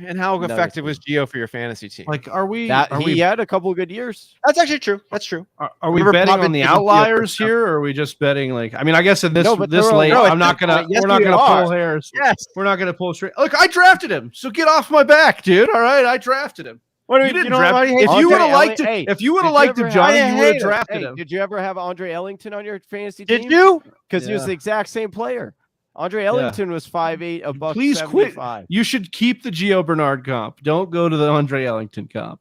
And how Notice effective me. was Gio for your fantasy team? Like, are we Had a couple of good years. That's actually true. That's true. are we Remember betting Pop on the and Gio outliers for here, or are we just betting like? I mean, I guess in this No, but there this were a late, lot- I'm not gonna. Yes, we're not we gonna are. pull hairs. Yes. We're not gonna pull straight. Look, I drafted him, so get off my back, dude. All right, I drafted him. What do You you didn't know draft. why do you hate If you Andre would have liked Elling- it, hey, if you would have did you liked him, ever Johnny, have- you I would have hate him. drafted Hey, him. did you ever have Andre Ellington on your fantasy Did team? you? Because he was Yeah. the exact same player. Andre Ellington was 5'8", a buck Please quit. 75. You should keep the Gio Bernard comp. Don't go to the Andre Ellington comp.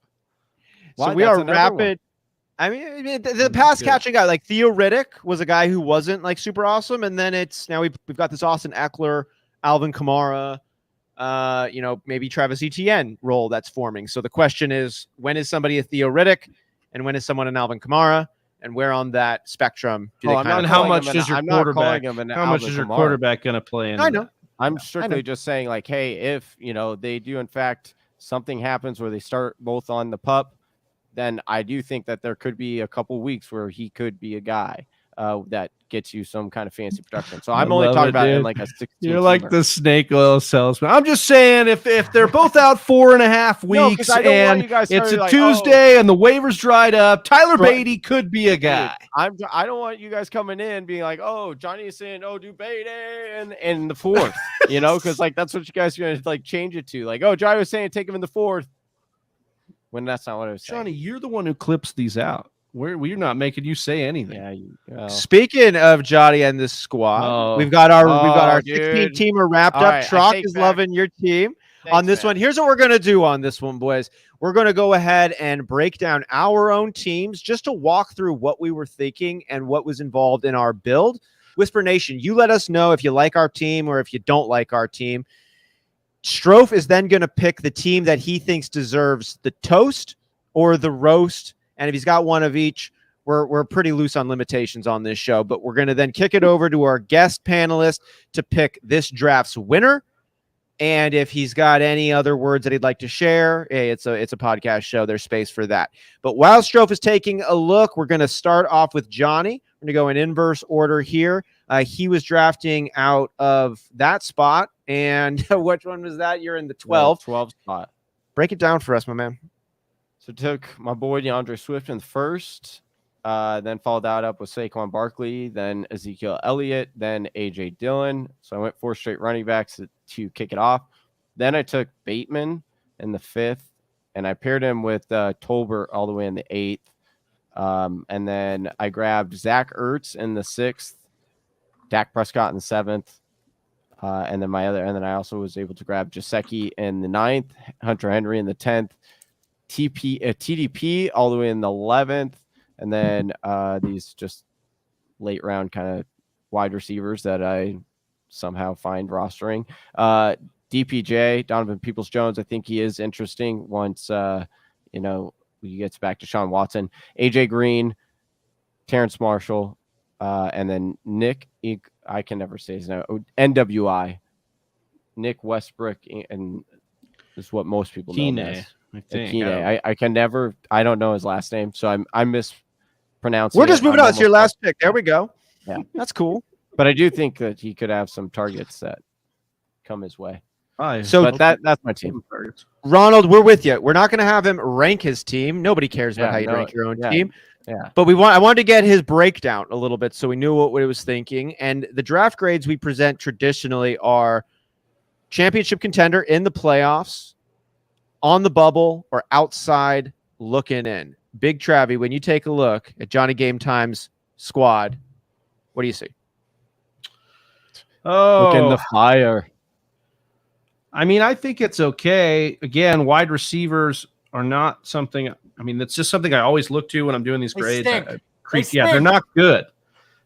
So Why? we That's are another one. rapid. I mean, the pass good. catching guy, like Theo Riddick, was a guy who wasn't like super awesome, and then it's now we've got this Austin Eckler, Alvin Kamara, maybe Travis Etienne role that's forming. So the question is, when is somebody a Theo Riddick, and when is someone an Alvin Kamara, and where on that spectrum do they I'm kind not of how calling much him an- does your I'm not calling quarterback? him an How much Alvin is your Kamara. quarterback going to play in? I know. I'm strictly just saying, like, hey, if they do in fact something happens where they start both on the pup, then I do think that there could be a couple weeks where he could be a guy that gets you some kind of fancy production. So I'm I only love talking it, about it in dude. like a 16. You're like the snake oil salesman. I'm just saying, if they're both out 4.5 No, 'cause weeks I don't want and you guys it's starting a like, Tuesday and the waivers dried up, Tyler Right. Beatty could be a guy. I don't want you guys coming in being like, oh, Johnny is saying, oh, do Beatty and the fourth, because like that's what you guys are gonna like change it to. Like, oh, Johnny was saying take him in the fourth. When that's not what I was saying. Johnny, you're the one who clips these out. We're not making you say anything. Yeah. Speaking of Johnny and this squad, Oh. we've got our dude. 16-teamer wrapped All up. right, I Trock take is back- loving your team. On this one, here's what we're going to do on this one, boys. We're going to go ahead and break down our own teams just to walk through what we were thinking and what was involved in our build. Whisper Nation, you let us know if you like our team or if you don't like our team. Strouf is then going to pick the team that he thinks deserves the toast or the roast. And if he's got one of each, we're pretty loose on limitations on this show. But we're going to then kick it over to our guest panelist to pick this draft's winner. And if he's got any other words that he'd like to share, hey, it's a podcast show. There's space for that. But while Strouf is taking a look, we're going to start off with Johnny. We're going to go in inverse order here. He was drafting out of that spot. And which one was that? You're in the 12. 12 spot. Break it down for us, my man. So took my boy DeAndre Swift in the first, then followed that up with Saquon Barkley, then Ezekiel Elliott, then A.J. Dillon. So I went 4 straight running backs to kick it off. Then I took Bateman in the 5th, and I paired him with Tolbert all the way in the 8th. And then I grabbed Zach Ertz in the 6th, Dak Prescott in the 7th. And then I also was able to grab Gesicki in the 9th, Hunter Henry in the 10th, TDP all the way in the 11th, and then these just late round kind of wide receivers that I somehow find rostering. DPJ, Donovan Peoples-Jones, I think he is interesting once he gets back to Sean Watson. AJ Green, Terrence Marshall, and then Nick, I can never say his name, NWI, Nick Westbrook, and is what most people know him as. I think. Kine. I can never. I don't know his last name, so I'm mispronouncing. We're just it. moving I'm on. It's your almost- last pick. There we go. Yeah. That's cool. But I do think that he could have some targets that come his way. So But that's my team. Ronald, we're with you. We're not going to have him rank his team. Nobody cares about how you rank your own team. Yeah. But I wanted to get his breakdown a little bit so we knew what he was thinking. And the draft grades we present traditionally are championship contender in the playoffs, on the bubble, or outside looking in. Big Travie, when you take a look at Johnny Game Time's squad, what do you see? Oh, Look in the fire. I mean, I think it's okay. Again, wide receivers are not something. I mean, it's just something I always look to when I'm doing these They grades. stink. Yeah, they're not good.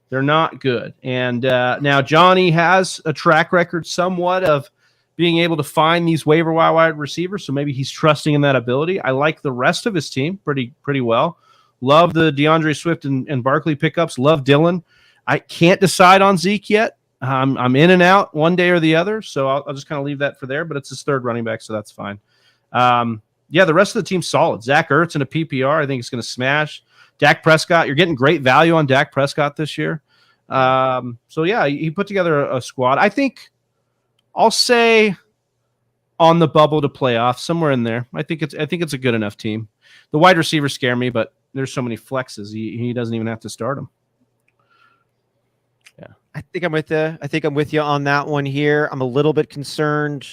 They're not good. And now Johnny has a track record somewhat of being able to find these waiver wide receivers. So maybe he's trusting in that ability. I like the rest of his team pretty well. Love the DeAndre Swift and Barkley pickups. Love Dillon. I can't decide on Zeke yet. I'm in and out one day or the other. So I'll just kind of leave that for there. But it's his third running back, so that's fine. Yeah, the rest of the team's solid. Zach Ertz in a PPR, I think it's going to smash. Dak Prescott, you're getting great value on Dak Prescott this year. So yeah, he put together a squad. I think I'll say on the bubble to playoff, somewhere in there. I think it's a good enough team. The wide receivers scare me, but there's so many flexes. He doesn't even have to start them. Yeah, I think I'm with you on that one here. I'm a little bit concerned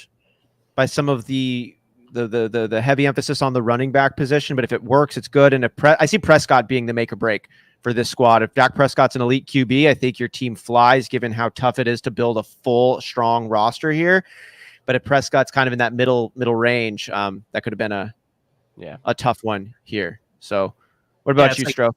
by some of the heavy emphasis on the running back position, but if it works, it's good. And I see Prescott being the make or break for this squad. If Dak Prescott's an elite QB, I think your team flies, given how tough it is to build a full, strong roster here. But if Prescott's kind of in that middle range, that could have been a tough one here. So, what about you, Strouf?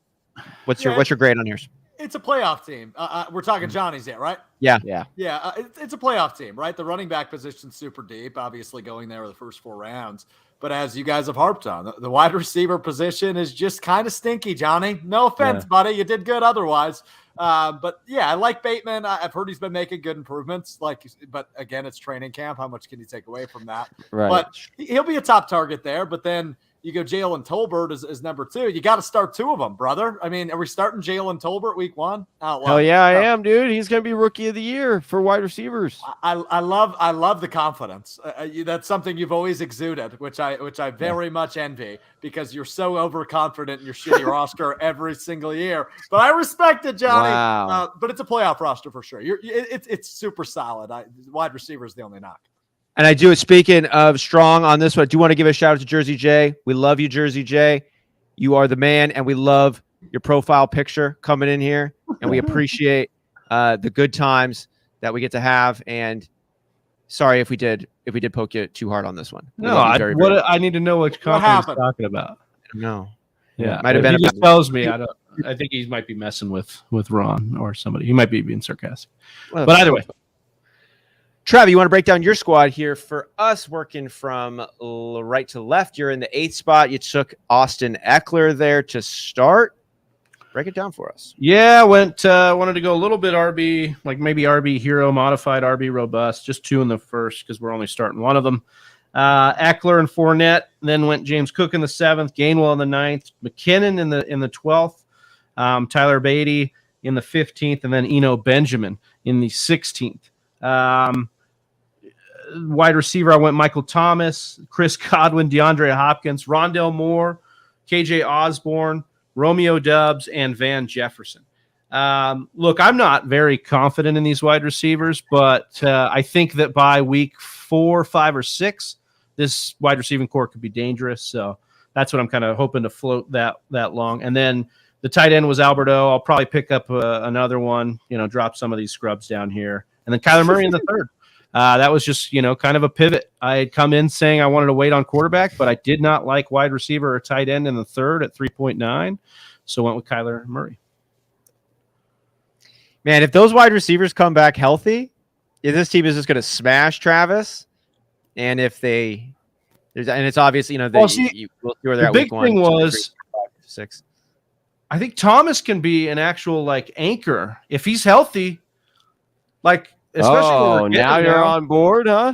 What's your grade on yours? It's a playoff team. We're talking Johnny's there, right? Yeah. It's a playoff team, right? The running back position's super deep, obviously going there with the first 4 rounds. But as you guys have harped on, the wide receiver position is just kind of stinky, Johnny. No offense, buddy. You did good otherwise. But yeah, I like Bateman. I've heard he's been making good improvements. But again, it's training camp. How much can you take away from that? Right. But he'll be a top target there. But then you go Jalen Tolbert as number 2. You got to start 2 of them, brother. I mean, are we starting Jalen Tolbert week 1? Hell yeah, I am, dude. He's going to be rookie of the year for wide receivers. I love the confidence. That's something you've always exuded, which I very much envy, because you're so overconfident in your shitty roster every single year. But I respect it, Johnny. Wow. But it's a playoff roster for sure. It's super solid. Wide receiver is the only knock. And I do. Speaking of strong on this one, I do want to give a shout out to Jersey J. We love you, Jersey J. You are the man, and we love your profile picture coming in here, and we appreciate the good times that we get to have. And sorry if we did poke you too hard on this one. No, I need to know which company he's talking about. No, yeah, might have been. He just tells me. I think he might be messing with Ron or somebody. He might be being sarcastic. But either way. Trav, you want to break down your squad here for us, working from right to left? You're in the 8th spot. You took Austin Eckler there to start. Break it down for us. Yeah, wanted to go a little bit RB, like maybe RB hero, modified RB robust, just 2 in the first because we're only starting 1 of them. Eckler and Fournette, then went James Cook in the 7th, Gainwell in the 9th, McKinnon in the 12th, Tyler Beatty in the 15th, and then Eno Benjamin in the 16th. Wide receiver, I went Michael Thomas, Chris Godwin, DeAndre Hopkins, Rondell Moore, KJ Osborne, Romeo Doubs, and Van Jefferson. Look, I'm not very confident in these wide receivers, but I think that by week 4, 5, or 6, this wide receiving core could be dangerous. So that's what I'm kind of hoping to float that long. And then the tight end was Alberto. I'll probably pick up another one, drop some of these scrubs down here. And then Kyler Murray in the 3rd. That was just, kind of a pivot. I had come in saying I wanted to wait on quarterback, but I did not like wide receiver or tight end in the 3rd at 3.9. So went with Kyler Murray. Man, if those wide receivers come back healthy, this team is just going to smash Travis. And if and it's obvious, we'll see where they're at week 1. The big thing was 2, 3, 5, 6. I think Thomas can be an actual anchor if he's healthy. Especially now you're on board, huh?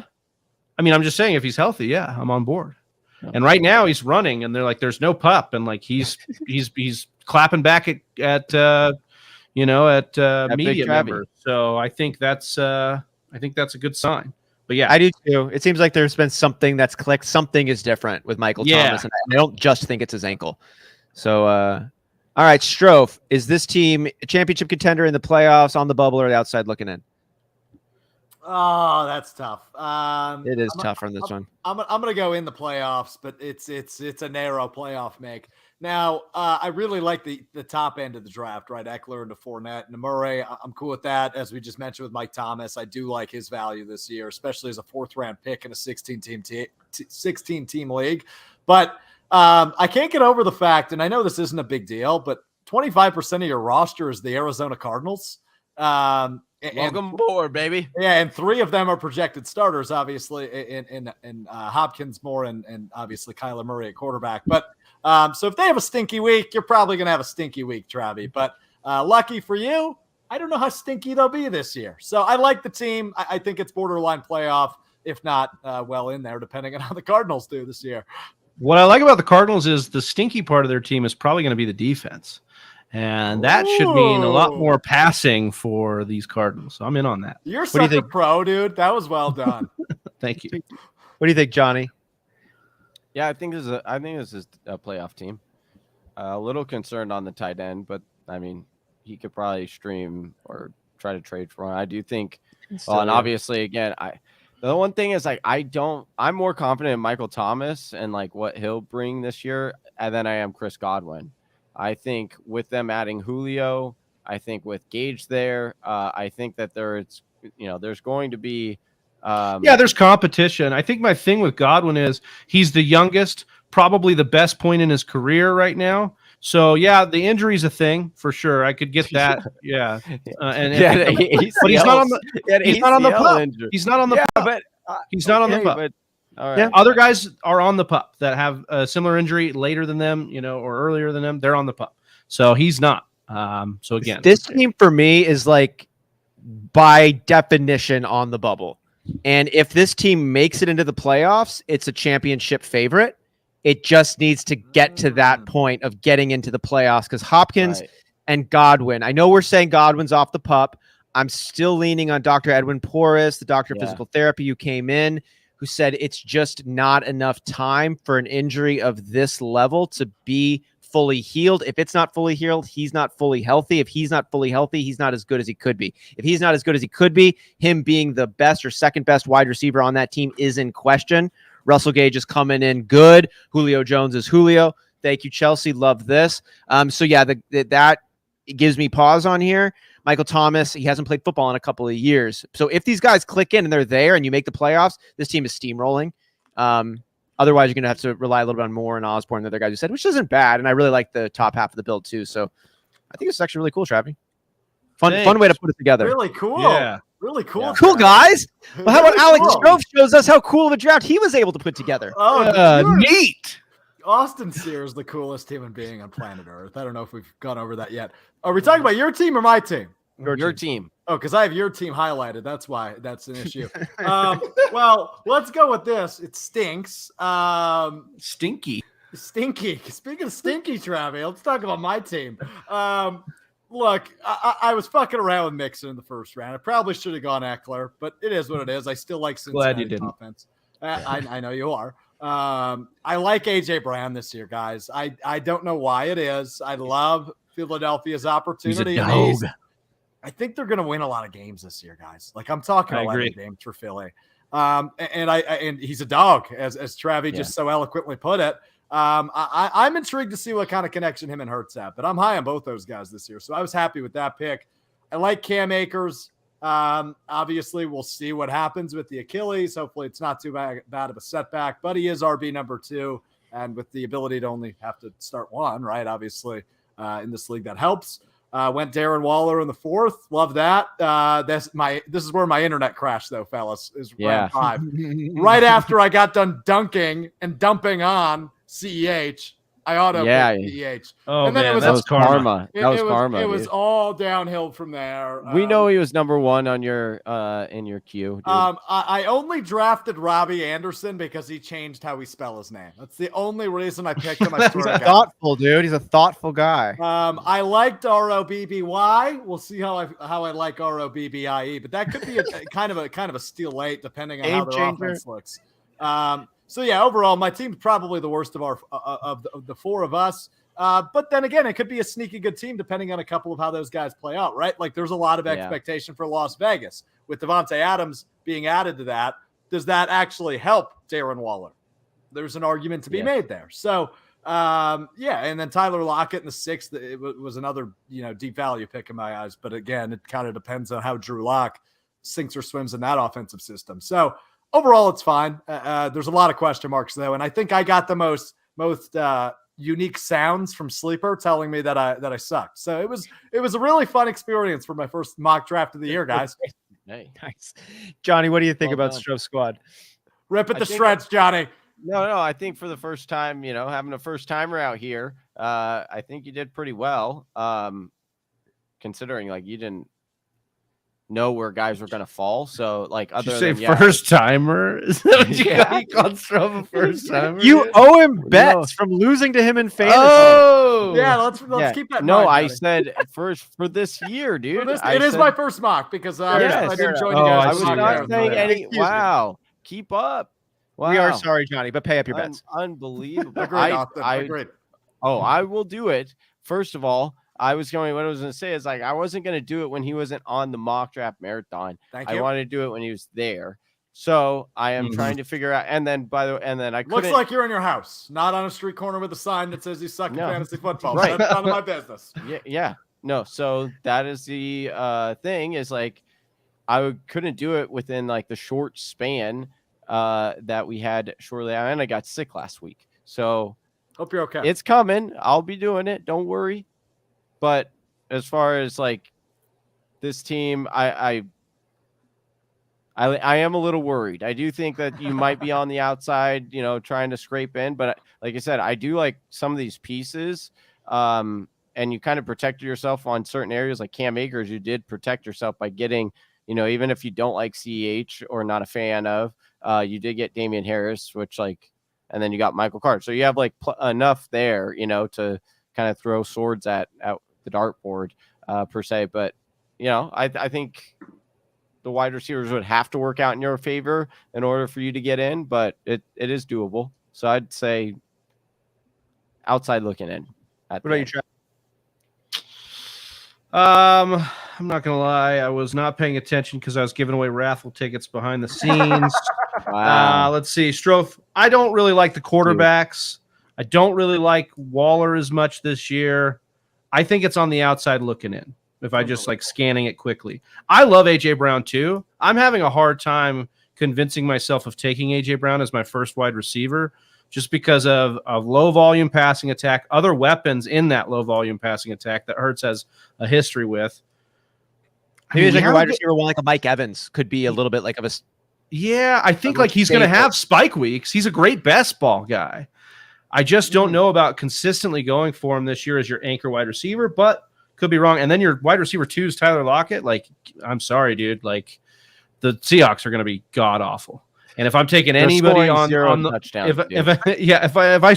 I mean, I'm just saying, if he's healthy, yeah, I'm on board. And right now he's running, and they're like, there's no pup, and he's clapping back at media members. So I think that's a good sign. But yeah, I do too. It seems like there's been something that's clicked. Something is different with Michael Thomas, and I don't just think it's his ankle. So, all right, Strouf, is this team a championship contender in the playoffs, on the bubble, or the outside looking in? Oh, that's tough. It is tough on this one. I'm gonna go in the playoffs, but it's a narrow playoff make. Now, I really like the top end of the draft, right? Eckler into Fournette and Murray. I'm cool with that. As we just mentioned with Mike Thomas, I do like his value this year, especially as a 4th round pick in a 16 team league. But I can't get over the fact, and I know this isn't a big deal, but 25% of your roster is the Arizona Cardinals. Welcome aboard, baby. Yeah, and 3 of them are projected starters, obviously, in Hopkins, Moore, and obviously Kyler Murray at quarterback. But so if they have a stinky week, you're probably going to have a stinky week, Travi. But lucky for you, I don't know how stinky they'll be this year. So I like the team. I think it's borderline playoff, if not well in there, depending on how the Cardinals do this year. What I like about the Cardinals is the stinky part of their team is probably going to be the defense. And that should mean a lot Ooh. more passing for these Cardinals. So I'm in on that. You're do you such a think? pro, dude. That was well done. Thank you. What do you think, Johnny? Yeah, I think this is a playoff team. A little concerned on the tight end, but I mean, he could probably stream or try to trade for one. I do think. Well, and obviously, again, the one thing is like I'm more confident in Michael Thomas and like what he'll bring this year than I am Chris Godwin. I think with them adding Julio, I think with Gage there, I think that there's going to be. Yeah, there's competition. I think my thing with Godwin is he's the youngest, probably the best point in his career right now. So yeah, the injury's a thing for sure. I could get that. Yeah, but he's not on the. He's not on the pup. He's not on the pup. But he's not on the pup. But all right. Yeah, other guys are on the pup that have a similar injury later than them, or earlier than them. They're on the pup. So he's not. So again, this team for me is like by definition on the bubble. And if this team makes it into the playoffs, it's a championship favorite. It just needs to get to that point of getting into the playoffs because Hopkins and Godwin. I know we're saying Godwin's off the pup. I'm still leaning on Dr. Edwin Porras, the doctor of physical therapy who came in, who said it's just not enough time for an injury of this level to be fully healed. If it's not fully healed, he's not fully healthy. If he's not fully healthy, he's not as good as he could be. If he's not as good as he could be, him being the best or second best wide receiver on that team is in question. Russell Gage is coming in good. Julio Jones is Julio. Thank you, Chelsea. Love this. So yeah, that gives me pause on here. Michael Thomas, he hasn't played football in a couple of years. So if these guys click in and they're there and you make the playoffs, this team is steamrolling. Otherwise, you're going to have to rely a little bit on Moore and Osborne and the other guys you said, which isn't bad. And I really like the top half of the build too. So I think it's actually really cool, Travi. Fun way to put it together. Really cool. Yeah. Really cool. Yeah. Cool, guys. Well, how about Really Alex cool. Strouf shows us how cool of a draft he was able to put together? Oh, neat. Austin Sears, the coolest human being on planet Earth. I don't know if we've gone over that yet. Are we talking about your team or my team? Your team. Oh, because I have your team highlighted. That's why that's an issue. Well, let's go with this. It stinks. Stinky. Stinky. Speaking of stinky, Travi, let's talk about my team. Look, I was fucking around with Mixon in the first round. I probably should have gone Eckler, but it is what it is. I still like Cincinnati Glad you didn't. offense. I know you are. I like AJ Brown this year, guys. I don't know why it is. I love Philadelphia's opportunity. He's a dog. I think they're going to win a lot of games this year, guys. Like I'm talking 11 games for Philly. And he's a dog, as Travi just so eloquently put it. I'm intrigued to see what kind of connection him and Hurts have, but I'm high on both those guys this year. So I was happy with that pick. I like Cam Akers. Obviously we'll see what happens with the Achilles. Hopefully it's not too bad of a setback, but he is RB number 2. And with the ability to only have to start one, right? Obviously in this league that helps. Went Darren Waller in the 4th. Love that. This is where my internet crashed, though, fellas. Is round 5. Right after I got done dunking and dumping on CEH, I auto-picked CEH. Oh, and then man, it was that was karma. That was karma. It was all downhill from there. We know he was number 1 on your in your queue. Dude. I only drafted Robbie Anderson because he changed how we spell his name. That's the only reason I picked him. I He's thoughtful, dude. He's a thoughtful guy. I liked ROBBY. We'll see how I like ROBBIE, but that could be a kind of a steal late depending on how their offense looks. So yeah, overall, my team's probably the worst of the 4 of us. But then again, it could be a sneaky good team depending on a couple of how those guys play out, right? Like there's a lot of expectation for Las Vegas with Devontae Adams being added to that. Does that actually help Darren Waller? There's an argument to be made there. So and then Tyler Lockett in the 6th, it was another deep value pick in my eyes. But again, it kind of depends on how Drew Lock sinks or swims in that offensive system. So overall, it's fine. There's a lot of question marks though, and I think I got the most unique sounds from Sleeper telling me that I sucked. So it was a really fun experience for my first mock draft of the year, guys. Hey, nice, Johnny. What do you think about Strouf Squad? Rip at the shreds, Johnny. No. I think for the first time, having a first timer out here, I think you did pretty well. Considering like you didn't know where guys were going to fall. So like, Did other you say than yeah, first timer? Is that what you Yeah. called Strouf a first timer? You owe him No. bets from losing to him in fantasy. Oh, Yeah, let's yeah. keep that in No, mind, I Johnny. said for this year, dude. For this, I it is said, my first mock because I Yes. didn't join Oh, you guys. I I for was see. mock not marathon. saying Yeah. any. Excuse me. Wow, keep up. Wow, We are sorry, Johnny, but pay up your bets. Unbelievable. Agreed, Austin. Agreed. I will do it. First of all, what I was going to say is like, I wasn't going to do it when he wasn't on the mock draft marathon. Thank I you. wanted to do it when he was there. So I am Mhm. trying to figure out. And then I Looks couldn't. like you're in your house, not on a street corner with a sign that says you suck No. at fantasy football. Right. That's none of my business. Yeah. No. So that is the thing is like, couldn't do it within like the short span that we had shortly. And I got sick last week. So Hope you're okay. it's coming. I'll be doing it. Don't worry. But as far as like this team, I am a little worried. I do think that you might be on the outside, trying to scrape in. But like I said, I do like some of these pieces. And you kind of protected yourself on certain areas like Cam Akers. You did protect yourself by getting, even if you don't like CEH or not a fan of, you did get Damian Harris, which like, and then you got Michael Carter. So you have like enough there, to kind of throw swords at the dartboard per se. But, I think the wide receivers would have to work out in your favor in order for you to get in, but it is doable. So I'd say outside looking in. What about you, Trav? I'm not gonna lie, I was not paying attention because I was giving away raffle tickets behind the scenes. Wow. Let's see, Strouf. I don't really like the quarterbacks. I don't really like Waller as much this year. I think it's on the outside looking in. If I just like scanning it quickly, I love AJ Brown too. I'm having a hard time convincing myself of taking AJ Brown as my first wide receiver, just because of low volume passing attack, other weapons in that low volume passing attack that Hurts has a history with. Maybe it's like a wide receiver one, like a Mike Evans, could be a little bit like of a. Yeah, I think like he's going to have spike weeks. He's a great best ball guy. I just don't know about consistently going for him this year as your anchor wide receiver, but could be wrong. And then your wide receiver 2 is Tyler Lockett. Like, I'm sorry, dude. Like, the Seahawks are going to be god awful. And if I'm taking anybody on the touchdowns, if I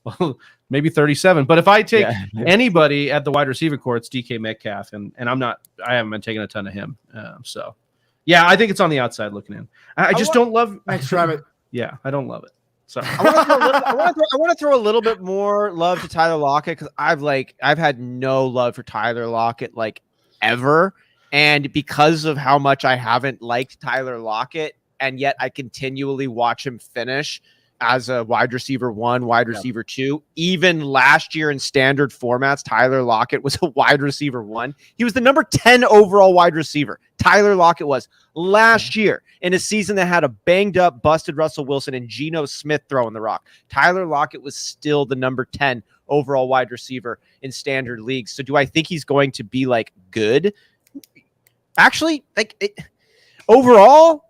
well, maybe 37, but if I take anybody at the wide receiver core, it's DK Metcalf, and I haven't been taking a ton of him. So yeah, I think it's on the outside looking in. I just don't love. Thanks, Travis. Yeah, I don't love it. Sorry. I want to throw a little bit more love to Tyler Lockett because I've had no love for Tyler Lockett like ever, and because of how much I haven't liked Tyler Lockett, and yet I continually watch him finish as a wide receiver 1, wide receiver 2. Even last year in standard formats, Tyler Lockett was a wide receiver 1. He was the number 10 overall wide receiver. Tyler Lockett was last year in a season that had a banged up, busted Russell Wilson and Geno Smith throwing the rock. Tyler Lockett was still the number 10 overall wide receiver in standard leagues. So do I think he's going to be like good? Actually, overall,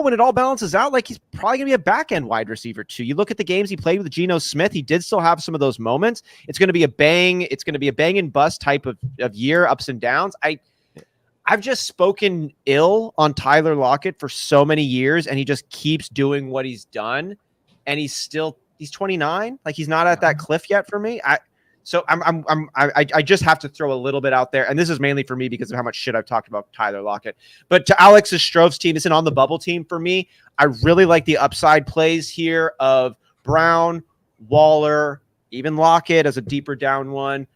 when it all balances out, like he's probably gonna be a back end wide receiver too. You look at the games he played with Geno Smith; he did still have some of those moments. It's gonna be a bang. It's gonna be a bang and bust type of year, ups and downs. I've just spoken ill on Tyler Lockett for so many years, and he just keeps doing what he's done, and he's 29. Like he's not at that cliff yet for me. So I just have to throw a little bit out there, and this is mainly for me because of how much shit I've talked about Tyler Lockett. But to Alex's Strouf's team, it's an on the bubble team for me. I really like the upside plays here of Brown, Waller, even Lockett as a deeper down one,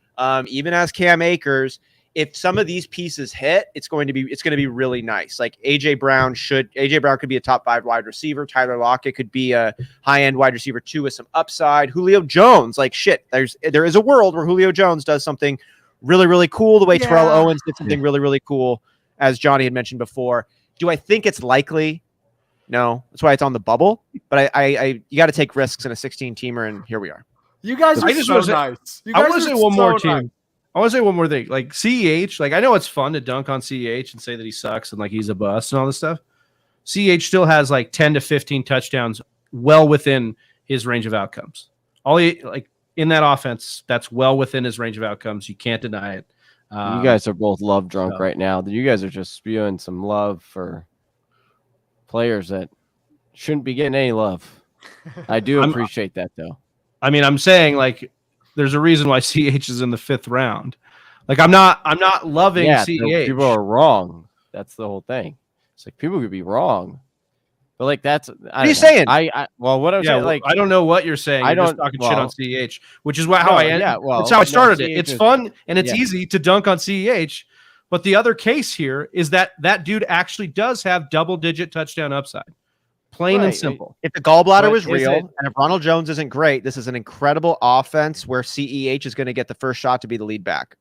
even as Cam Akers. If some of these pieces hit, it's going to be really nice. Like AJ Brown could be a top 5 wide receiver. Tyler Lockett could be a high end wide receiver 2 with some upside. Julio Jones, like shit. There is a world where Julio Jones does something really, really cool. The way Terrell Owens did something really, really cool, as Johnny had mentioned before. Do I think it's likely? No, that's why it's on the bubble. But you got to take risks in a 16 teamer, and here we are. You guys are so nice. I want to say one more team. I want to say one more thing. Like CEH, like I know it's fun to dunk on CEH and say that he sucks and like he's a bust and all this stuff. CEH still has like 10 to 15 touchdowns well within his range of outcomes. All he like in that offense, that's well within his range of outcomes. You can't deny it. You guys are both love drunk right now. You guys are just spewing some love for players that shouldn't be getting any love. I do appreciate that, though. I mean, I'm saying like there's a reason why CH is in the 5th round. Like I'm not loving CH. People are wrong. That's the whole thing. It's like people could be wrong. But like that's what are you saying? What I'm saying, like I don't know what you're saying. You're just talking shit on CH, which is how I end. Yeah, that's how I started it. It's fun and it's easy to dunk on CH. But the other case here is that dude actually does have double-digit touchdown upside. Plain and simple. If the gallbladder was real, and if Ronald Jones isn't great, this is an incredible offense where CEH is going to get the first shot to be the lead back.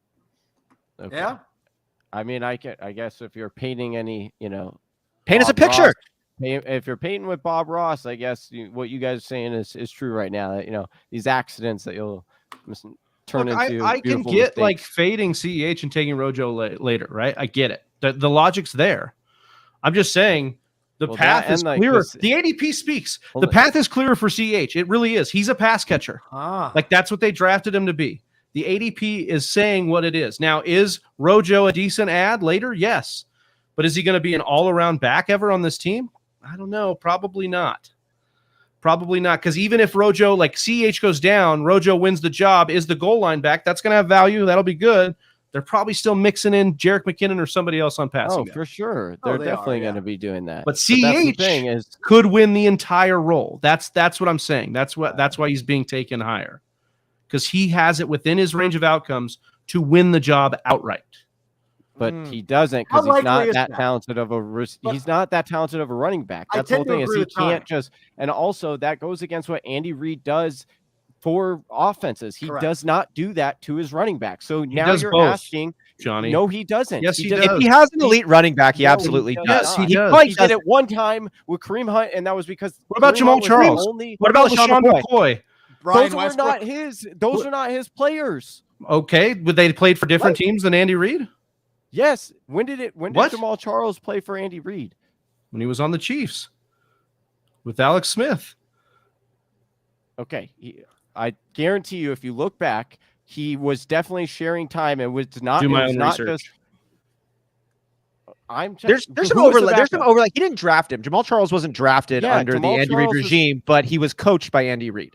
Okay. Yeah. I mean, I guess if you're painting any, paint us a picture. If you're painting with Bob Ross, I guess what you guys are saying is true right now. That these accidents that you'll turn into. I can get mistakes. Like fading CEH and taking Rojo later, right? I get it. The logic's there. I'm just saying the path is clearer. The ADP speaks. The path is clearer for CH. It really is. He's a pass catcher. Like that's what they drafted him to be. The ADP is saying what it is. Now, is Rojo a decent ad later? Yes. But is he going to be an all-around back ever on this team? I don't know. Probably not. Probably not. Because even if Rojo, like CH goes down, Rojo wins the job, is the goal line back. That's going to have value. That'll be good. They're probably still mixing in Jerick McKinnon or somebody else on passing. Oh, for sure. They're definitely going to be doing that. But CH could win the entire role. That's what I'm saying. That's why he's being taken higher. Because he has it within his range of outcomes to win the job outright. But he doesn't because he's not that talented of he's not that talented of a running back. That's the whole thing is he can't just and also that goes against what Andy Reid does for offenses. He does not do that to his running back. So now you're asking Johnny. No, he doesn't. Yes, he does. If he has an elite running back, he absolutely does. Yes, he does. He did it one time with Kareem Hunt, and that was because what about Jamal Charles? What about LaShawn McCoy? Those are not his. Those are not his players. Okay, would they played for different teams than Andy Reid? Yes. When did Jamal Charles play for Andy Reid? When he was on the Chiefs with Alex Smith. Okay. I guarantee you, if you look back, he was definitely sharing time and was not. Do my own research. There's some overlap. There's some overlap. He didn't draft him. Jamal Charles wasn't drafted under the Andy Reid regime, but he was coached by Andy Reid.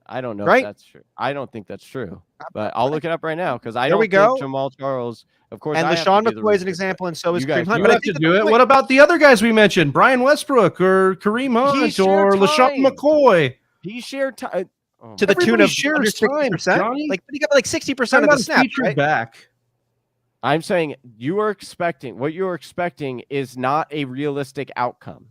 I don't know if that's true. I don't think that's true, but I'll look it up right now because I don't think Jamal Charles, of course. And LaShawn McCoy is an example, and so is Kareem Hunt. You have to do it. What about the other guys we mentioned? Brian Westbrook or Kareem Hunt or LaShawn McCoy? He shared time to the tune of 60%. Like he got like 60% of the snaps. Right? Back. I'm saying what you're expecting is not a realistic outcome.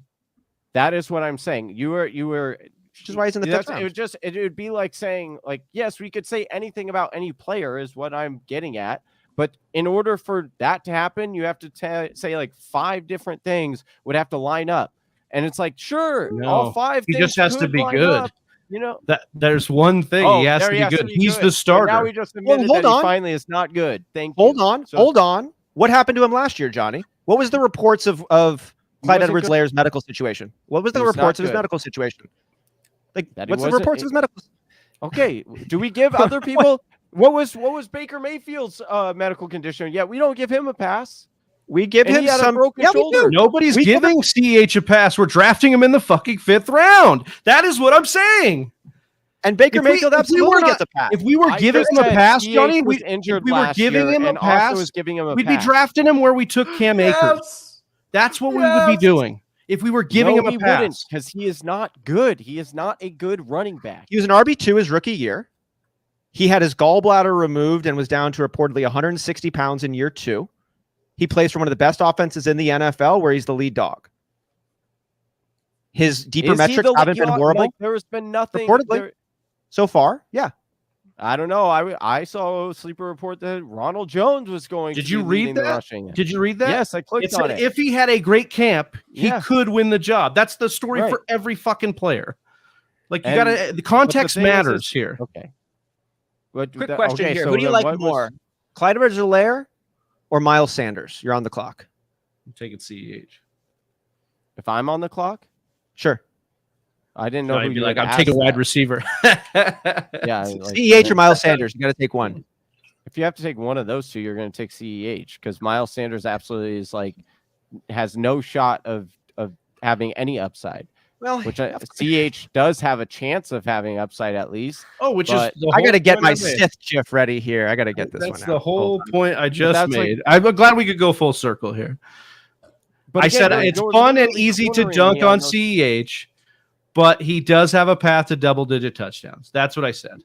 That is what I'm saying. You were. Which is why he's in the 5th round. It would be like saying, like, yes, we could say anything about any player is what I'm getting at. But in order for that to happen, you have to say like 5 different things would have to line up. And it's like, sure, all 5 he things just has to be good. Up, that there's one thing he has to be good. He's the starter. Now we just admitted that he finally is not good. Hold on. What happened to him last year, Johnny? What was the reports of Clyde Edwards-Helair's medical situation? What was the reports of his medical situation? Like, what's the reports of his medical? Okay, do we give other people? What was Baker Mayfield's medical condition? Yeah, we don't give him a pass. We give him some broken shoulder. Nobody's giving CH a pass. We're drafting him in the fucking 5th round. That is what I'm saying. And Baker Mayfield absolutely gets a pass. If we were giving him a pass, Johnny, we'd be drafting him where we took Cam Akers. That's what we would be doing. If we were giving him a pass. Because he is not good. He is not a good running back. He was an RB2 his rookie year. He had his gallbladder removed and was down to reportedly 160 pounds in year 2. He plays for one of the best offenses in the NFL where he's the lead dog. His deeper metrics haven't been horrible. Like, there has been nothing. Reportedly, so far, yeah. I don't know. I saw a sleeper report that Ronald Jones was going to read that? Did you read that? Yes, I clicked on it. If he had a great camp, he could win the job. That's the story for every fucking player. Like you gotta the context matters here. Okay. Quick question here. Who do you like more? Clyde Edwards-Helaire or Miles Sanders? You're on the clock. I'm taking CEH. If I'm on the clock? Sure. I didn't know who you'd like. I'm taking wide receiver. Yeah. CEH or Miles Sanders. You got to take one. If you have to take one of those two, you're going to take CEH because Miles Sanders absolutely is like has no shot of having any upside. Well, Which CH does have a chance of having upside at least. Oh, which is but the I got to whole get point my I made. Sith GIF ready here. I got to get this That's one the out. whole point I just that's like- made. I'm glad we could go full circle here. But I again, said like, it's you're fun and literally easy to cornering dunk me on those- CEH, but he does have a path to double-digit touchdowns. That's what I said.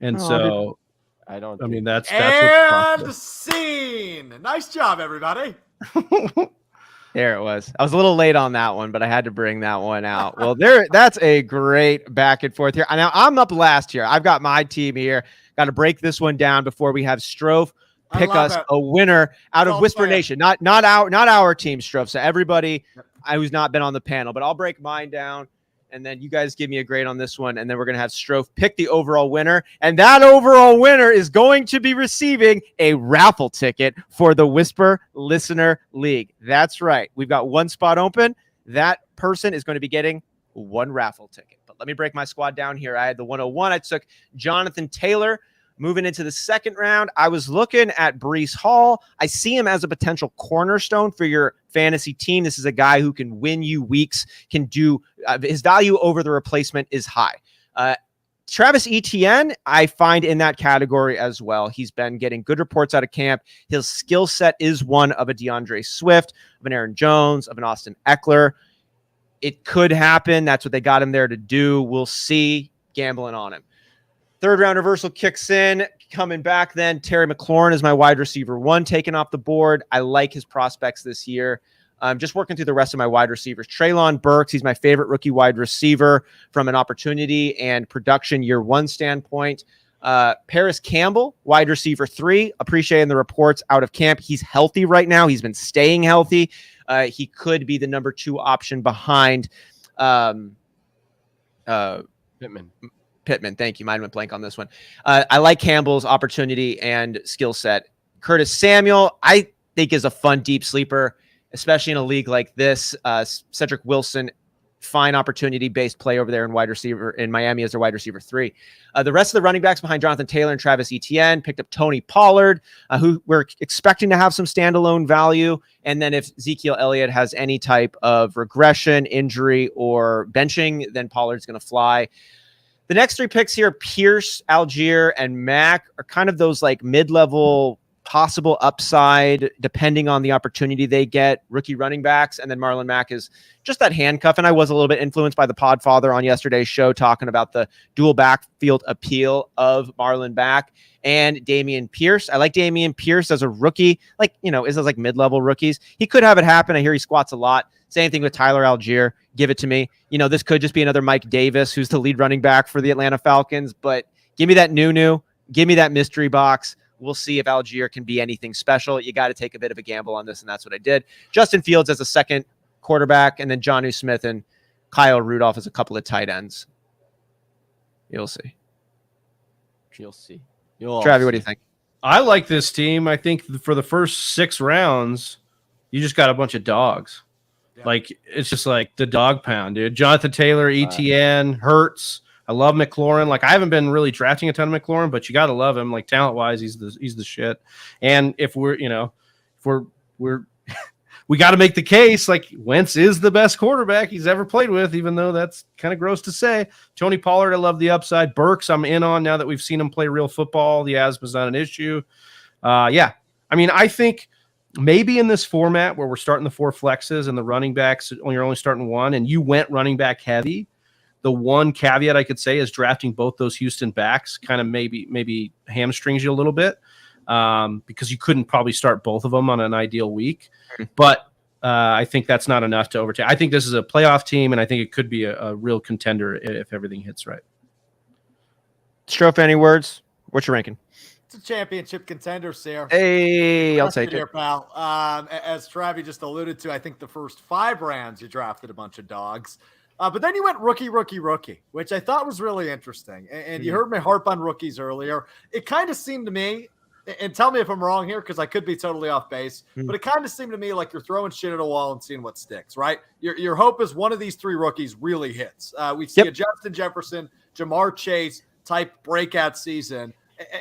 And so, I don't. I mean, think- that's And what's scene. Nice job, everybody. There it was. I was a little late on that one, but I had to bring that one out. Well, that's a great back and forth here. Now I'm up last here. I've got my team here. Got to break this one down before we have Strouf pick us a winner out of Whisper Nation. Not our team, Strouf. So everybody who's not been on the panel, but I'll break mine down. And then you guys give me a grade on this one. And then we're going to have Strouf pick the overall winner. And that overall winner is going to be receiving a raffle ticket for the Whisper Listener League. That's right. We've got one spot open. That person is going to be getting one raffle ticket. But let me break my squad down here. I had the 101. I took Jonathan Taylor. Moving into the second round, I was looking at Breece Hall. I see him as a potential cornerstone for your fantasy team. This is a guy who can win you weeks, can do his value over the replacement is high. Travis Etienne, I find in that category as well. He's been getting good reports out of camp. His skill set is one of a DeAndre Swift, of an Aaron Jones, of an Austin Eckler. It could happen. That's what they got him there to do. We'll see. Gambling on him. Third round reversal kicks in. Coming back then, Terry McLaurin is my wide receiver 1 taken off the board. I like his prospects this year. I'm just working through the rest of my wide receivers. Treylon Burks, he's my favorite rookie wide receiver from an opportunity and production year 1 standpoint. Paris Campbell, wide receiver 3, appreciating the reports out of camp. He's healthy right now. He's been staying healthy. He could be the number 2 option behind Pittman. Thank you. Mine went blank on this one. I like Campbell's opportunity and skill set. Curtis Samuel, I think is a fun deep sleeper, especially in a league like this. Cedric Wilson, fine opportunity-based play over there in wide receiver in Miami as their wide receiver 3. The rest of the running backs behind Jonathan Taylor and Travis Etienne picked up Tony Pollard, who we're expecting to have some standalone value. And then if Ezekiel Elliott has any type of regression, injury, or benching, then Pollard's going to fly. The next 3 picks here, Pierce, Algier, and Mack, are kind of those like mid-level possible upside, depending on the opportunity they get, rookie running backs. And then Marlon Mack is just that handcuff. And I was a little bit influenced by the Podfather on yesterday's show, talking about the dual backfield appeal of Marlon Mack and Dameon Pierce. I like Dameon Pierce as a rookie, is those like mid-level rookies. He could have it happen. I hear he squats a lot. Same thing with Tyler Algier. Give it to me. This could just be another Mike Davis, who's the lead running back for the Atlanta Falcons. But give me that new. Give me that mystery box. We'll see if Algier can be anything special. You got to take a bit of a gamble on this, and that's what I did. Justin Fields as a second quarterback, and then Jonnu Smith and Kyle Rudolph as a couple of tight ends. You'll see. Travis, what do you think? I like this team. I think for the first 6 rounds, you just got a bunch of dogs. Yeah. Like, it's just like the dog pound, dude. Jonathan Taylor, Etienne, Hurts. I love McLaurin. Like, I haven't been really drafting a ton of McLaurin, but you got to love him. Like, talent-wise, he's the shit. And if we got to make the case, like, Wentz is the best quarterback he's ever played with, even though that's kind of gross to say. Tony Pollard, I love the upside. Burks, I'm in on now that we've seen him play real football. The asthma's not an issue. I mean, I think maybe in this format where we're starting the 4 flexes and the running backs, you're only starting 1, and you went running back heavy, the one caveat I could say is drafting both those Houston backs kind of maybe hamstrings you a little bit, because you couldn't probably start both of them on an ideal week. But I think that's not enough to overtake. I think this is a playoff team, and I think it could be a real contender if everything hits right. Strouf, any words? What's your ranking? It's a championship contender, Sarah. Hey, I'll take it. Here, pal. As Travi just alluded to, I think the first 5 rounds you drafted a bunch of dogs. But then you went rookie, which I thought was really interesting. And you heard me harp on rookies earlier. It kind of seemed to me, and tell me if I'm wrong here, because I could be totally off base, but it kind of seemed to me like you're throwing shit at a wall and seeing what sticks, right? Your hope is one of these 3 rookies really hits. We see a Justin Jefferson, Jamar Chase type breakout season.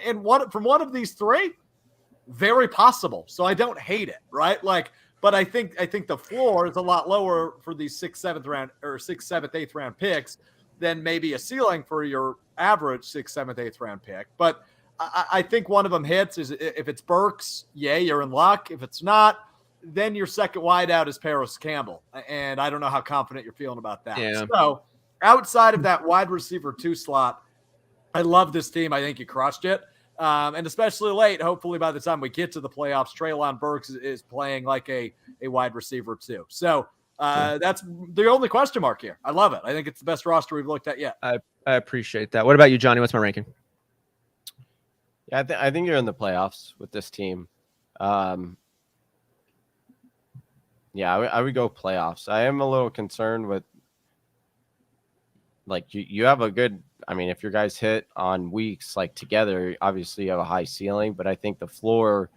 And from one of these three, very possible. So I don't hate it, right? But I think the floor is a lot lower for these 6th, 7th round or 6th, 7th, 8th round picks than maybe a ceiling for your average 6th, 7th, 8th round pick. But I think one of them hits is if it's Burks, you're in luck. If it's not, then your second wideout is Paris Campbell. And I don't know how confident you're feeling about that. Yeah. So outside of that wide receiver 2 slot, I love this team. I think you crushed it. And especially late, hopefully by the time we get to the playoffs, Treylon Burks is playing like a wide receiver 2. So that's the only question mark here. I love it. I think it's the best roster we've looked at yet. I appreciate that. What about you, Johnny? What's my ranking? Yeah, I think you're in the playoffs with this team. I would go playoffs. I am a little concerned with, like, you have a good, I mean, if your guys hit on weeks like together, obviously you have a high ceiling, but I think the floor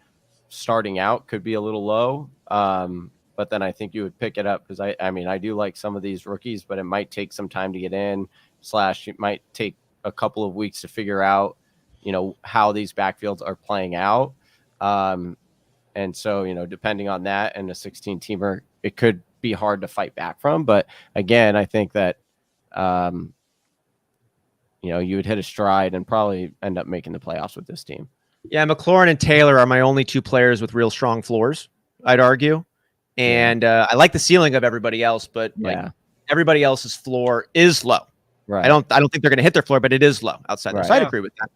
starting out could be a little low. But then I think you would pick it up because I do like some of these rookies, but it might take some time to get in, / it might take a couple of weeks to figure out, how these backfields are playing out. And so, depending on that and a 16-teamer, it could be hard to fight back from. But again, I think that, you would hit a stride and probably end up making the playoffs with this team. Yeah, McLaurin and Taylor are my only 2 players with real strong floors, I'd argue. And I like the ceiling of everybody else, but everybody else's floor is low. Right. I don't think they're going to hit their floor, but it is low outside there. Right. So I'd agree with that.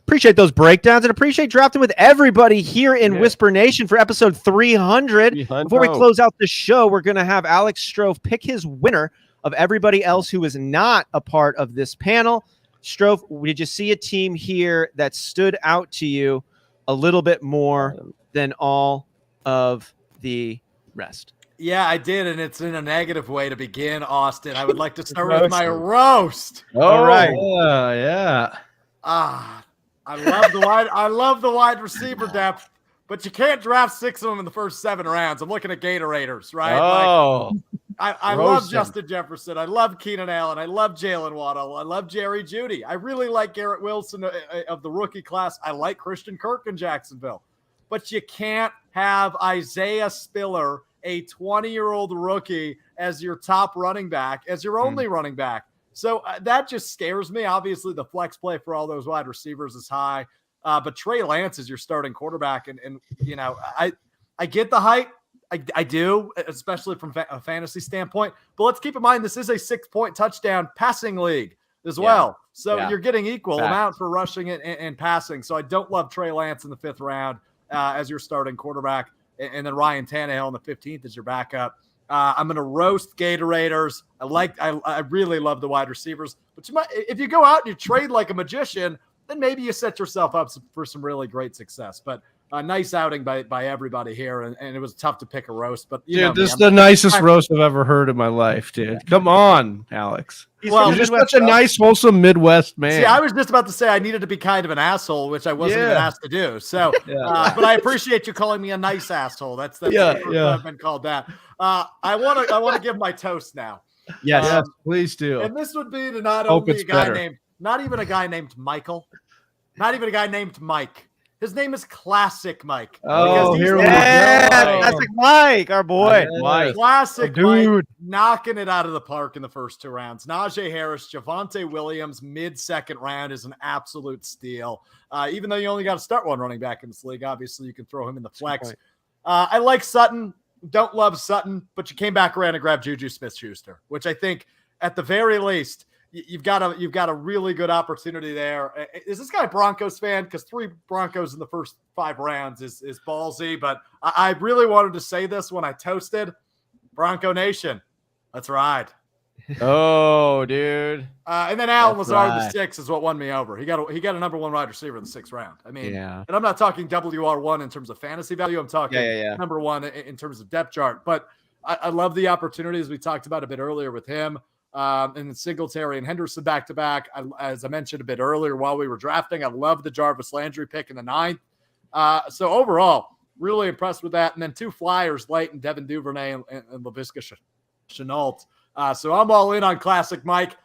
Appreciate those breakdowns and appreciate drafting with everybody here in Whisper Nation for episode 300. Before we close out the show, we're going to have Alex Strouf pick his winner of everybody else who is not a part of this panel. Strouf, did you see a team here that stood out to you a little bit more than all of the rest? Yeah, I did, and it's in a negative way to begin, Austin. I would like to start with my roast. All right. Yeah. I love the wide receiver depth, but you can't draft 6 of them in the first 7 rounds. I'm looking at Gatorators, right? Oh, I love Justin Jefferson. I love Keenan Allen. I love Jalen Waddle. I love Jerry Jeudy. I really like Garrett Wilson of the rookie class. I like Christian Kirk in Jacksonville. But you can't have Isaiah Spiller, a 20-year-old rookie, as your top running back, as your only running back. So that just scares me. Obviously, the flex play for all those wide receivers is high. But Trey Lance is your starting quarterback. And I get the hype. I do, especially from a fantasy standpoint. But let's keep in mind, this is a 6-point touchdown passing league as well. So you're getting equal amount for rushing it and passing. So I don't love Trey Lance in the 5th round as your starting quarterback. And then Ryan Tannehill in the 15th as your backup. I'm going to roast Gatorators. I really love the wide receivers. But if you go out and you trade like a magician, then maybe you set yourself up for some really great success. But a nice outing by everybody here, and it was tough to pick a roast. But dude, this is the nicest roast I've ever heard in my life, dude. Come on, Alex. Well, you're just such a nice, wholesome Midwest man. See, I was just about to say I needed to be kind of an asshole, which I wasn't even asked to do. So, but I appreciate you calling me a nice asshole. That's the first I've been called that. I want to give my toast now. Yes, please do. And this would be to not only a guy not even a guy named Michael, not even a guy named Mike. His name is Classic Mike. Oh, here we go. Classic Mike, our boy. Mike. Classic dude. Mike, knocking it out of the park in the first 2 rounds. Najee Harris, Javonte Williams, mid-second round is an absolute steal. Even though you only got to start one running back in this league, obviously you can throw him in the flex. I like Sutton. Don't love Sutton, but you came back around and grabbed Juju Smith-Schuster, which I think at the very least you've got a really good opportunity there. Is this guy a Broncos fan? Because 3 Broncos in the first 5 rounds is ballsy. But I really wanted to say this when I toasted Bronco Nation. Let's ride. Oh, dude. And then Allen Lazard, the 6 is what won me over. He got a number 1 wide receiver in the 6th round. I mean, and I'm not talking WR1 in terms of fantasy value. I'm talking number 1 in terms of depth chart. But I love the opportunities we talked about a bit earlier with him. And then Singletary and Henderson back-to-back. As I mentioned a bit earlier while we were drafting, I love the Jarvis Landry pick in the 9th. So overall, really impressed with that. And then 2 flyers late, and Devin Duvernay and Laviska Shenault. So I'm all in on Classic Mike.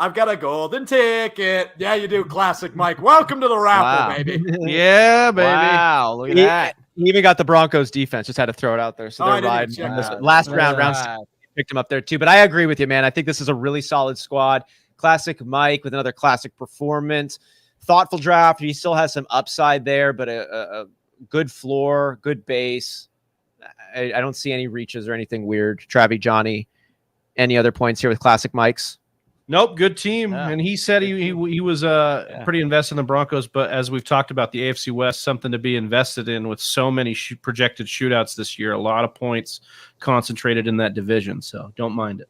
I've got a golden ticket. Yeah, you do. Classic Mike. Welcome to the Rapper, Wow. baby. Yeah, baby. Wow, look at that. He even got the Broncos defense. Just had to throw it out there. So Oh, I they're didn't even riding check on this that. last round. Wow. Picked him up there too. But I agree with you, man. I think this is a really solid squad. Classic Mike with another classic performance. Thoughtful draft. He still has some upside there, but a good floor, good base. I don't see any reaches or anything weird. Travi, Johnny, any other points here with Classic Mike's? Nope, good team. Yeah. And he said he was pretty invested in the Broncos, but as we've talked about, the AFC West, something to be invested in with so many projected shootouts this year. A lot of points concentrated in that division, so don't mind it.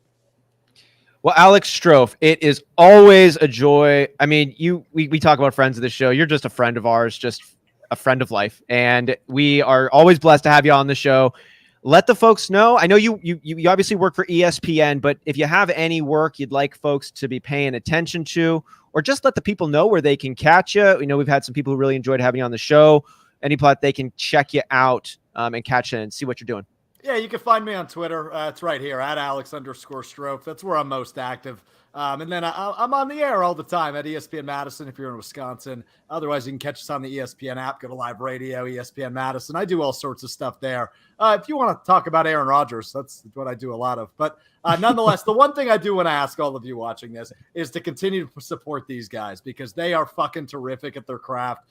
Well, Alex Strouf, it is always a joy. I mean, we talk about friends of the show. You're just a friend of ours, just a friend of life. And we are always blessed to have you on the show. Let the folks know. I know you obviously work for ESPN, but if you have any work you'd like folks to be paying attention to, or just let the people know where they can catch you. You know, we've had some people who really enjoyed having you on the show. Any plot they can check you out and catch you and see what you're doing. Yeah, you can find me on Twitter. It's right here at Alex_Strouf. That's where I'm most active. And then I'm on the air all the time at ESPN Madison if you're in Wisconsin. Otherwise, you can catch us on the ESPN app. Go to live radio, ESPN Madison. I do all sorts of stuff there. If you want to talk about Aaron Rodgers, that's what I do a lot of. But nonetheless, the one thing I do want to ask all of you watching this is to continue to support these guys because they are fucking terrific at their craft.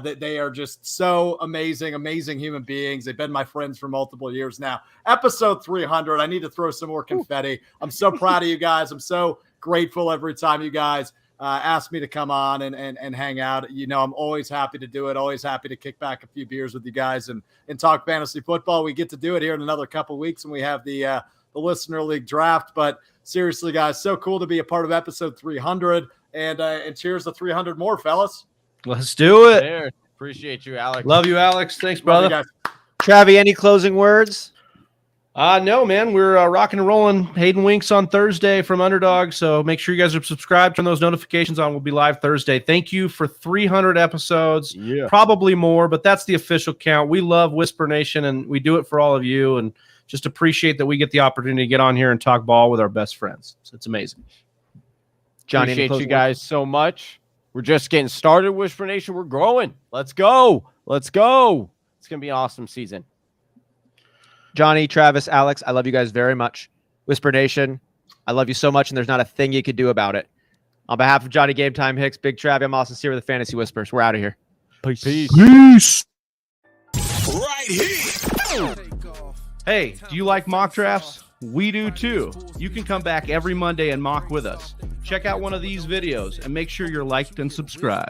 They are just so amazing human beings. They've been my friends for multiple years now. Episode 300. I need to throw some more confetti. I'm so proud of you guys. I'm so grateful every time you guys ask me to come on and hang out. You know, I'm always happy to do it. Always happy to kick back a few beers with you guys and talk fantasy football. We get to do it here in another couple of weeks when we have the Listener League draft. But seriously, guys, so cool to be a part of episode 300. And cheers to 300 more, fellas. Let's do it. There. Appreciate you, Alex. Love you, Alex. Thanks, Love you brother. guys. Travi, any closing words? No, man. We're rocking and rolling. Hayden Winks on Thursday from Underdog. So make sure you guys are subscribed, turn those notifications on. We'll be live Thursday. Thank you for 300 episodes. Yeah. Probably more, but that's the official count. We love Whisper Nation, and we do it for all of you. And just appreciate that we get the opportunity to get on here and talk ball with our best friends. So it's amazing. Johnny, any Appreciate closing you guys so much. We're just getting started, Whisper Nation. We're growing. Let's go. Let's go. It's going to be an awesome season. Johnny, Travis, Alex, I love you guys very much. Whisper Nation, I love you so much, and there's not a thing you could do about it. On behalf of Johnny Game Time Hicks, Big Trav, I'm Austin Sear with the Fantasy Whispers. We're out of here. Peace. Peace. Right here. Hey, do you like mock drafts? We do too. You can come back every Monday and mock with us. Check out one of these videos and make sure you're liked and subscribed.